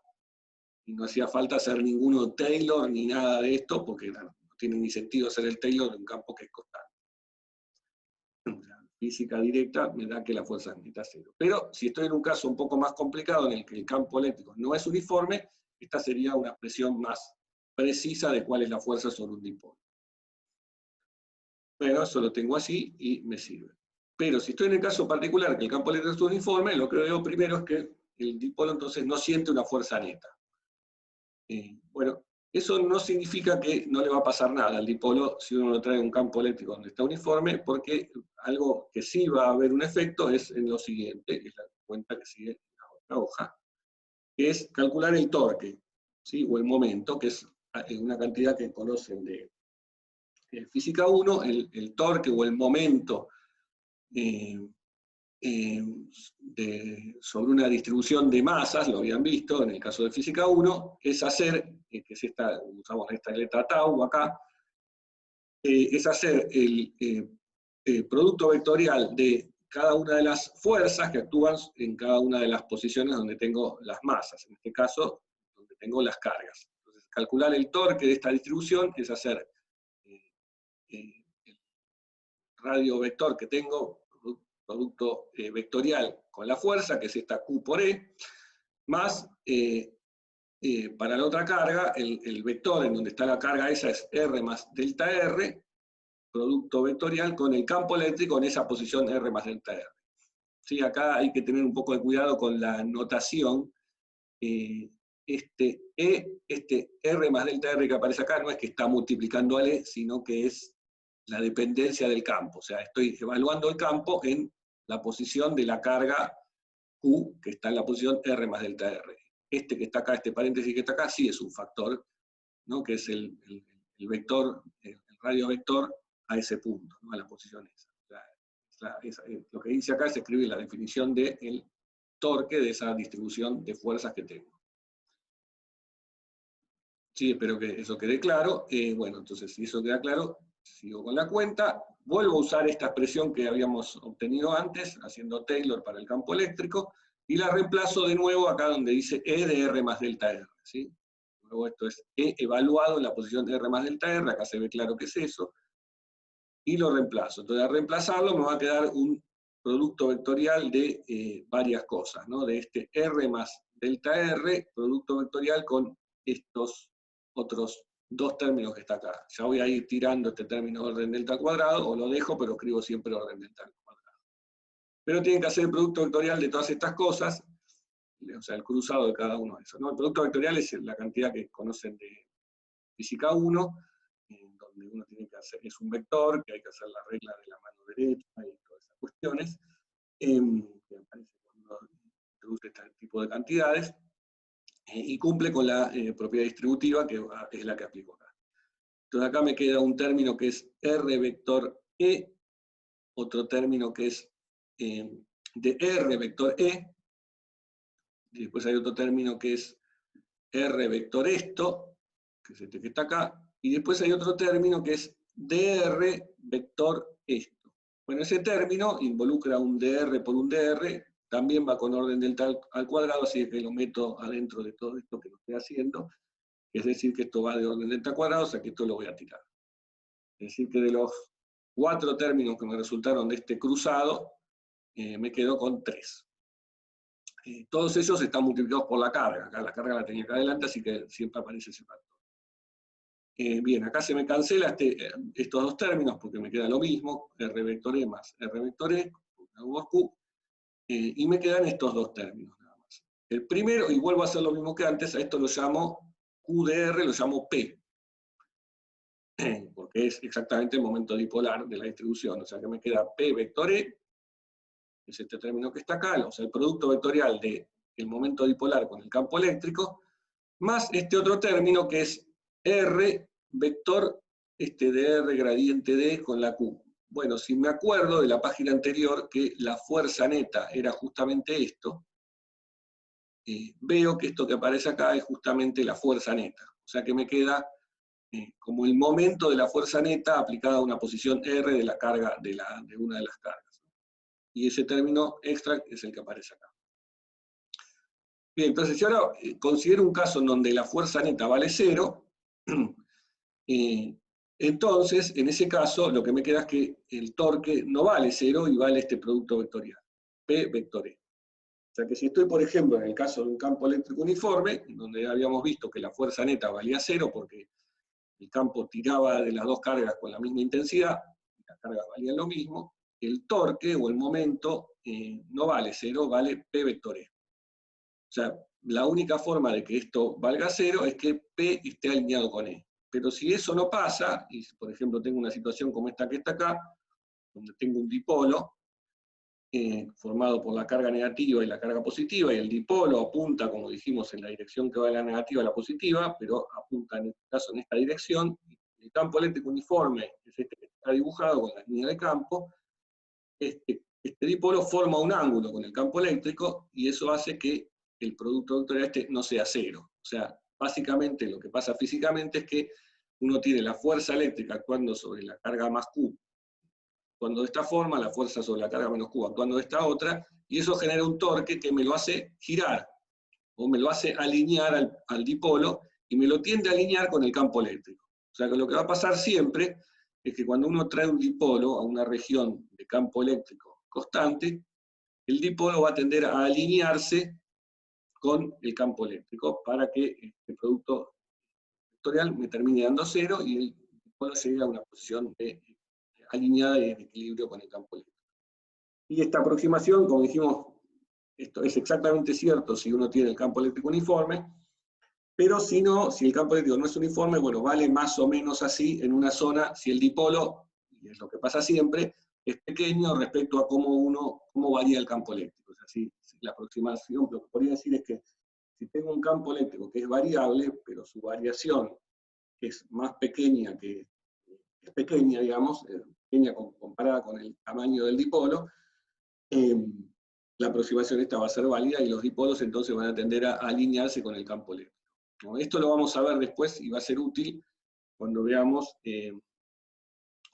y no hacía falta hacer ninguno Taylor ni nada de esto, porque no tiene ni sentido hacer el Taylor de un campo que es constante. La física directa me da que la fuerza neta es cero. Pero si estoy en un caso un poco más complicado, en el que el campo eléctrico no es uniforme, esta sería una expresión más precisa de cuál es la fuerza sobre un dipolo. Bueno, eso lo tengo así y me sirve. Pero si estoy en el caso particular que el campo eléctrico es uniforme, lo que veo primero es que el dipolo entonces no siente una fuerza neta. Bueno, eso no significa que no le va a pasar nada al dipolo si uno lo trae un campo eléctrico donde está uniforme, porque algo que sí va a haber un efecto es en lo siguiente, que es la cuenta que sigue en la otra hoja, que es calcular el torque, ¿sí? O el momento, que es una cantidad que conocen de física 1, el torque o el momento sobre una distribución de masas, lo habían visto en el caso de física 1, es hacer, que es esta, usamos esta letra tau acá, es hacer el producto vectorial de cada una de las fuerzas que actúan en cada una de las posiciones donde tengo las masas, en este caso, donde tengo las cargas. Entonces, calcular el torque de esta distribución es hacer el radio vector que tengo, producto vectorial con la fuerza, que es esta Q por E, más, para la otra carga, el vector en donde está la carga esa es R más delta R, producto vectorial con el campo eléctrico en esa posición R más delta R. ¿Sí? Acá hay que tener un poco de cuidado con la notación. Este R más delta R que aparece acá no es que está multiplicando al E, sino que es la dependencia del campo. O sea, estoy evaluando el campo en la posición de la carga Q, que está en la posición R más delta R. Este que está acá, este paréntesis que está acá, sí es un factor, ¿no? Que es el vector, el radio vector a ese punto, ¿no? A la posición esa. Lo que dice acá es escribir la definición del torque de esa distribución de fuerzas que tengo. Sí, espero que eso quede claro. Bueno, entonces, si eso queda claro, sigo con la cuenta. Vuelvo a usar esta expresión que habíamos obtenido antes, haciendo Taylor para el campo eléctrico, y la reemplazo de nuevo acá donde dice E de R más delta R. ¿Sí? Luego esto es E evaluado en la posición de R más delta R, acá se ve claro que es eso, y lo reemplazo. Entonces, al reemplazarlo me va a quedar un producto vectorial de varias cosas, ¿no? De este R más delta R, producto vectorial con estos otros dos términos que está acá. Ya voy a ir tirando este término de orden delta al cuadrado, o lo dejo, pero escribo siempre orden delta al cuadrado. Pero tienen que hacer el producto vectorial de todas estas cosas, o sea, el cruzado de cada uno de esos, ¿no? El producto vectorial es la cantidad que conocen de física 1, donde uno tiene que hacer, es un vector, que hay que hacer la regla de la mano derecha y todas esas cuestiones, que aparece cuando introduce este tipo de cantidades, y cumple con la propiedad distributiva, que es la que aplico acá. Entonces acá me queda un término que es R vector E, otro término que es de R vector E, y después hay otro término que es R vector esto, que es este que está acá, y después hay otro término que es dr vector esto. Bueno, ese término involucra un dr por un dr, también va con orden delta al cuadrado, así que lo meto adentro de todo esto que lo estoy haciendo, es decir que esto va de orden delta al cuadrado, o sea que esto lo voy a tirar. Es decir que de los 4 términos que me resultaron de este cruzado, me quedo con 3. Todos ellos están multiplicados por la carga. Acá la carga la tenía acá adelante, así que siempre aparece ese factor. Bien, acá se me cancela estos dos términos porque me queda lo mismo, R vector E más R vector E, por Q, y me quedan estos dos términos nada más. El primero, y vuelvo a hacer lo mismo que antes, a esto lo llamo Q de R, lo llamo P, porque es exactamente el momento dipolar de la distribución, o sea que me queda P vector E, es este término que está acá, o sea, el producto vectorial del momento dipolar con el campo eléctrico, más este otro término que es R vector de R gradiente D con la Q. Bueno, si me acuerdo de la página anterior que la fuerza neta era justamente esto, veo que esto que aparece acá es justamente la fuerza neta. O sea que me queda como el momento de la fuerza neta aplicada a una posición R de la carga de una de las cargas. Y ese término extra es el que aparece acá. Bien, entonces si ahora considero un caso en donde la fuerza neta vale 0, entonces en ese caso lo que me queda es que el torque no vale 0 y vale este producto vectorial, P vector E. sea que si estoy, por ejemplo, en el caso de un campo eléctrico uniforme, donde habíamos visto que la fuerza neta valía 0 porque el campo tiraba de las dos cargas con la misma intensidad, las cargas valían lo mismo, el torque o el momento no vale 0, vale P vector E. O sea, la única forma de que esto valga 0 es que P esté alineado con E. Pero si eso no pasa, y por ejemplo tengo una situación como esta que está acá, donde tengo un dipolo, formado por la carga negativa y la carga positiva, y el dipolo apunta, como dijimos, en la dirección que va de la negativa a la positiva, pero apunta en este caso en esta dirección. El campo eléctrico uniforme es este que está dibujado con la línea de campo. Este dipolo forma un ángulo con el campo eléctrico, y eso hace que el producto vectorial no sea 0. O sea, básicamente lo que pasa físicamente es que uno tiene la fuerza eléctrica actuando sobre la carga más Q, cuando de esta forma, la fuerza sobre la carga menos Q actuando de esta otra, y eso genera un torque que me lo hace girar, o me lo hace alinear al dipolo, y me lo tiende a alinear con el campo eléctrico. O sea que lo que va a pasar siempre es que cuando uno trae un dipolo a una región de campo eléctrico constante, el dipolo va a tender a alinearse con el campo eléctrico para que este producto vectorial me termine dando 0 y el dipolo llegue a una posición alineada y en equilibrio con el campo eléctrico. Y esta aproximación, como dijimos, esto es exactamente cierto si uno tiene el campo eléctrico uniforme, pero si no, si el campo eléctrico no es uniforme, bueno, vale más o menos así en una zona si el dipolo, y es lo que pasa siempre, es pequeño respecto a cómo varía el campo eléctrico. O sea, si la aproximación, lo que podría decir es que si tengo un campo eléctrico que es variable, pero su variación es más pequeña es pequeña, digamos, pequeña comparada con el tamaño del dipolo, la aproximación esta va a ser válida y los dipolos entonces van a tender a alinearse con el campo eléctrico. ¿No? Esto lo vamos a ver después y va a ser útil cuando veamos,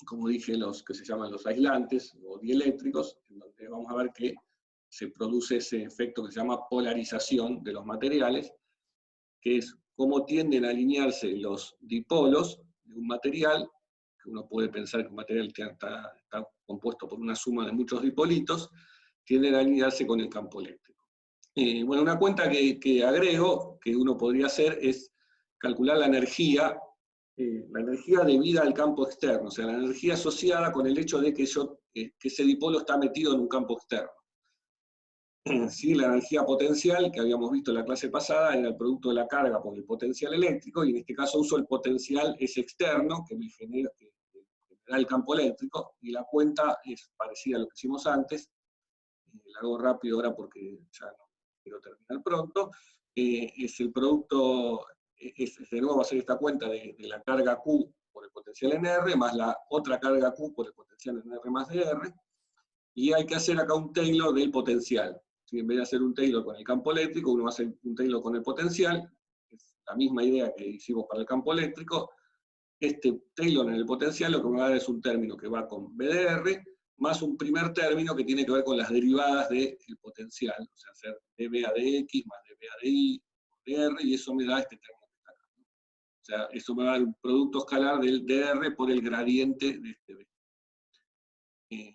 como dije, los que se llaman los aislantes o dieléctricos, en donde vamos a ver que se produce ese efecto que se llama polarización de los materiales, que es cómo tienden a alinearse los dipolos de un material, que uno puede pensar que un material está compuesto por una suma de muchos dipolitos, tienden a alinearse con el campo eléctrico. Bueno, una cuenta que agrego, que uno podría hacer, es calcular la energía debida al campo externo, o sea, la energía asociada con el hecho de que ese dipolo está metido en un campo externo. Sí, la energía potencial, que habíamos visto en la clase pasada, era el producto de la carga por el potencial eléctrico, y en este caso uso el potencial ese externo, que me da el campo eléctrico, y la cuenta es parecida a lo que hicimos antes. La hago rápido ahora porque ya no quiero terminar pronto. Es el producto, de nuevo va a ser esta cuenta de la carga Q por el potencial NR, más la otra carga Q por el potencial NR más DR, y hay que hacer acá un Taylor del potencial. Si en vez de hacer un Taylor con el campo eléctrico, uno va a hacer un Taylor con el potencial, es la misma idea que hicimos para el campo eléctrico. Este Taylor en el potencial lo que me va a dar es un término que va con BDR, más un primer término que tiene que ver con las derivadas del potencial, o sea, hacer dB a dx más dB a dy, dr, y eso me da este término que está acá. O sea, eso me va a dar un producto escalar del dr por el gradiente de este b.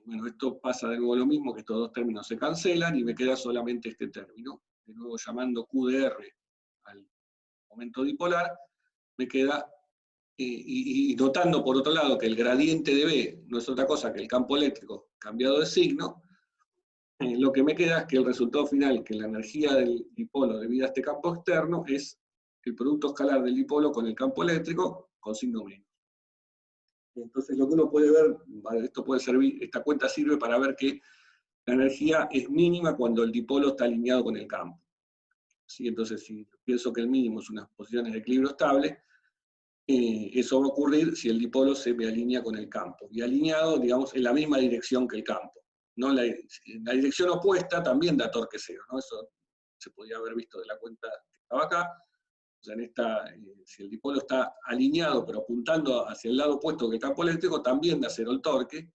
Bueno, esto pasa de nuevo lo mismo, que estos dos términos se cancelan y me queda solamente este término. De nuevo llamando QDR al momento dipolar, me queda, y notando por otro lado que el gradiente de B no es otra cosa que el campo eléctrico cambiado de signo, lo que me queda es que el resultado final, que la energía del dipolo debida a este campo externo, es el producto escalar del dipolo con el campo eléctrico con signo menos. Entonces lo que uno puede ver, esto puede servir, esta cuenta sirve para ver que la energía es mínima cuando el dipolo está alineado con el campo. ¿Sí? Entonces si pienso que el mínimo es unas posiciones de equilibrio estable, eso va a ocurrir si el dipolo se me alinea con el campo. Y alineado, digamos, en la misma dirección que el campo. ¿No? En la dirección opuesta también da torque cero, ¿no? Eso se podía haber visto de la cuenta que estaba acá. O sea, si el dipolo está alineado, pero apuntando hacia el lado opuesto que el campo eléctrico, también da cero el torque,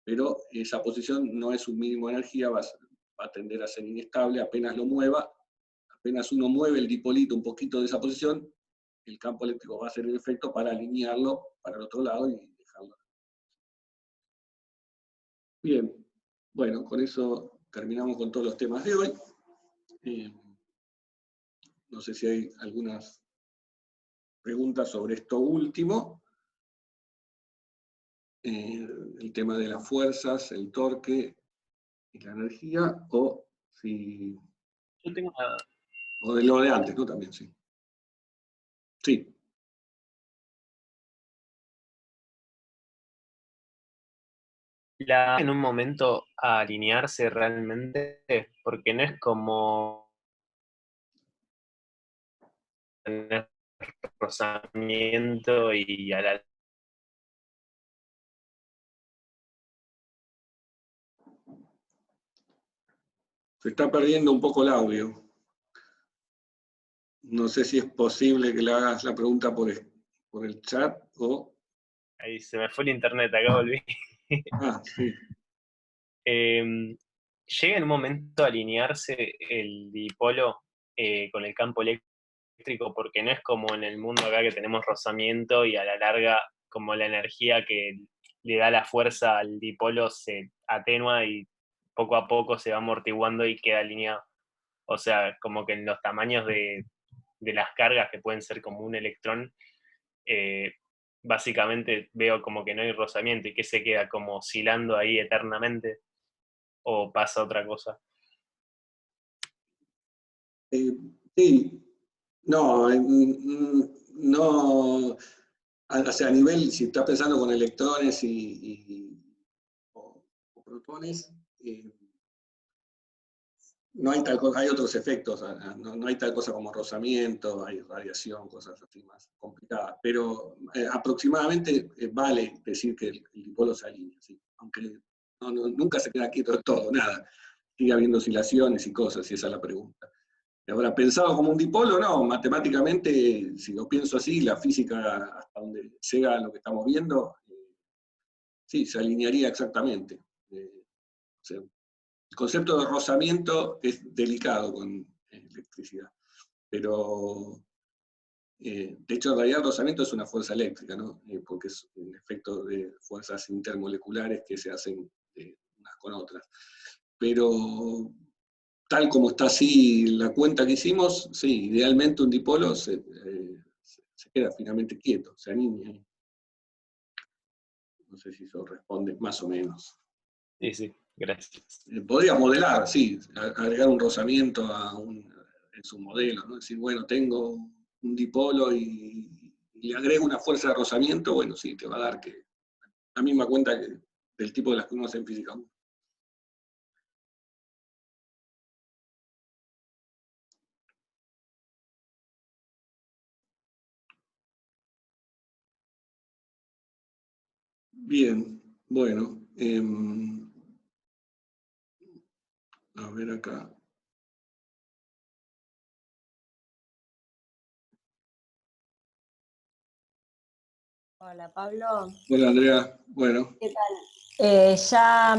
pero esa posición no es un mínimo de energía, va a tender a ser inestable, apenas lo mueva, apenas uno mueve el dipolito un poquito de esa posición, el campo eléctrico va a hacer el efecto para alinearlo para el otro lado y dejarlo. Bien, bueno, con eso terminamos con todos los temas de hoy. No sé si hay algunas preguntas sobre esto último. El tema de las fuerzas, el torque y la energía, o si... Yo tengo O de lo de antes, ¿no? También, sí. Sí. en un momento a alinearse realmente, porque no es como tener rozamiento y a la... Se está perdiendo un poco el audio. No sé si es posible que le hagas la pregunta por el chat o... Ahí se me fue el internet, acá volví. Ah, sí. Llega en un momento a alinearse el dipolo con el campo eléctrico, porque no es como en el mundo acá que tenemos rozamiento y a la larga como la energía que le da la fuerza al dipolo se atenúa y poco a poco se va amortiguando y queda alineado. O sea, como que en los tamaños de las cargas, que pueden ser como un electrón, básicamente veo como que no hay rozamiento y que se queda como oscilando ahí eternamente, o pasa otra cosa. Sí. No, no... O sea, a nivel, si estás pensando con electrones o protones, no hay tal cosa, hay otros efectos, no hay tal cosa como rozamiento, hay radiación, cosas así más complicadas, pero aproximadamente vale decir que el dipolo se alinea, ¿sí? Aunque nunca se queda quieto de todo, nada, sigue habiendo oscilaciones y cosas, si esa es la pregunta. Ahora, pensado como un dipolo, no, matemáticamente, si lo pienso así, la física hasta donde llega a lo que estamos viendo, sí, se alinearía exactamente. O sea, el concepto de rozamiento es delicado con electricidad, pero de hecho en realidad el rozamiento es una fuerza eléctrica, ¿no? Porque es un efecto de fuerzas intermoleculares que se hacen unas con otras. Pero tal como está así la cuenta que hicimos, sí, idealmente un dipolo se queda finalmente quieto, se alinea. No sé si eso responde más o menos. Sí, gracias. Podría modelar, sí, agregar un rozamiento en su modelo, ¿no? Decir, bueno, tengo un dipolo y le agrego una fuerza de rozamiento, bueno, sí, te va a dar la misma cuenta del tipo de las que uno hace en física 1. Bien, bueno, a ver acá. Hola Pablo, Hola Andrea, bueno. ¿qué tal? Ya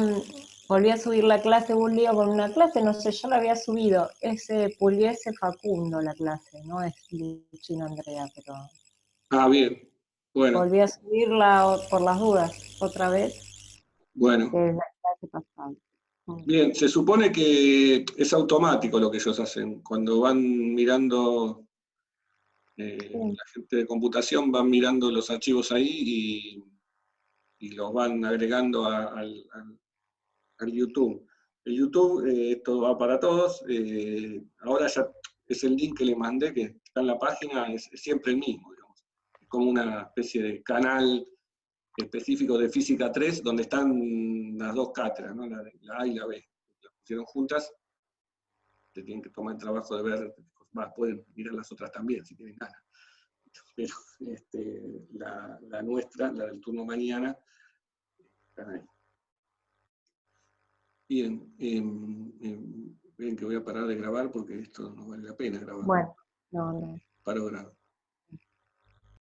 volví a subir la clase, hubo un lío con una clase, no sé, yo la había subido, es Pugliese Facundo la clase, no es Luchino Andrea, pero Ah, bien, bueno, volví a subirla por las dudas, otra vez, bueno. que es la clase pasada. Bien, se supone que es automático lo que ellos hacen. Cuando van mirando, la gente de computación van mirando los archivos ahí y los van agregando al YouTube. El YouTube, esto va para todos. Ahora ya es el link que le mandé, que está en la página, es siempre el mismo, digamos. Es como una especie de canal específico de Física 3, donde están las dos cátedras, ¿no? La A y la B. Las pusieron juntas, se tienen que tomar el trabajo de ver, pueden mirar las otras también, si tienen ganas. Pero la nuestra, la del turno mañana, están ahí. Bien, ven que voy a parar de grabar porque esto no vale la pena grabar. Bueno, no. Paro grabado.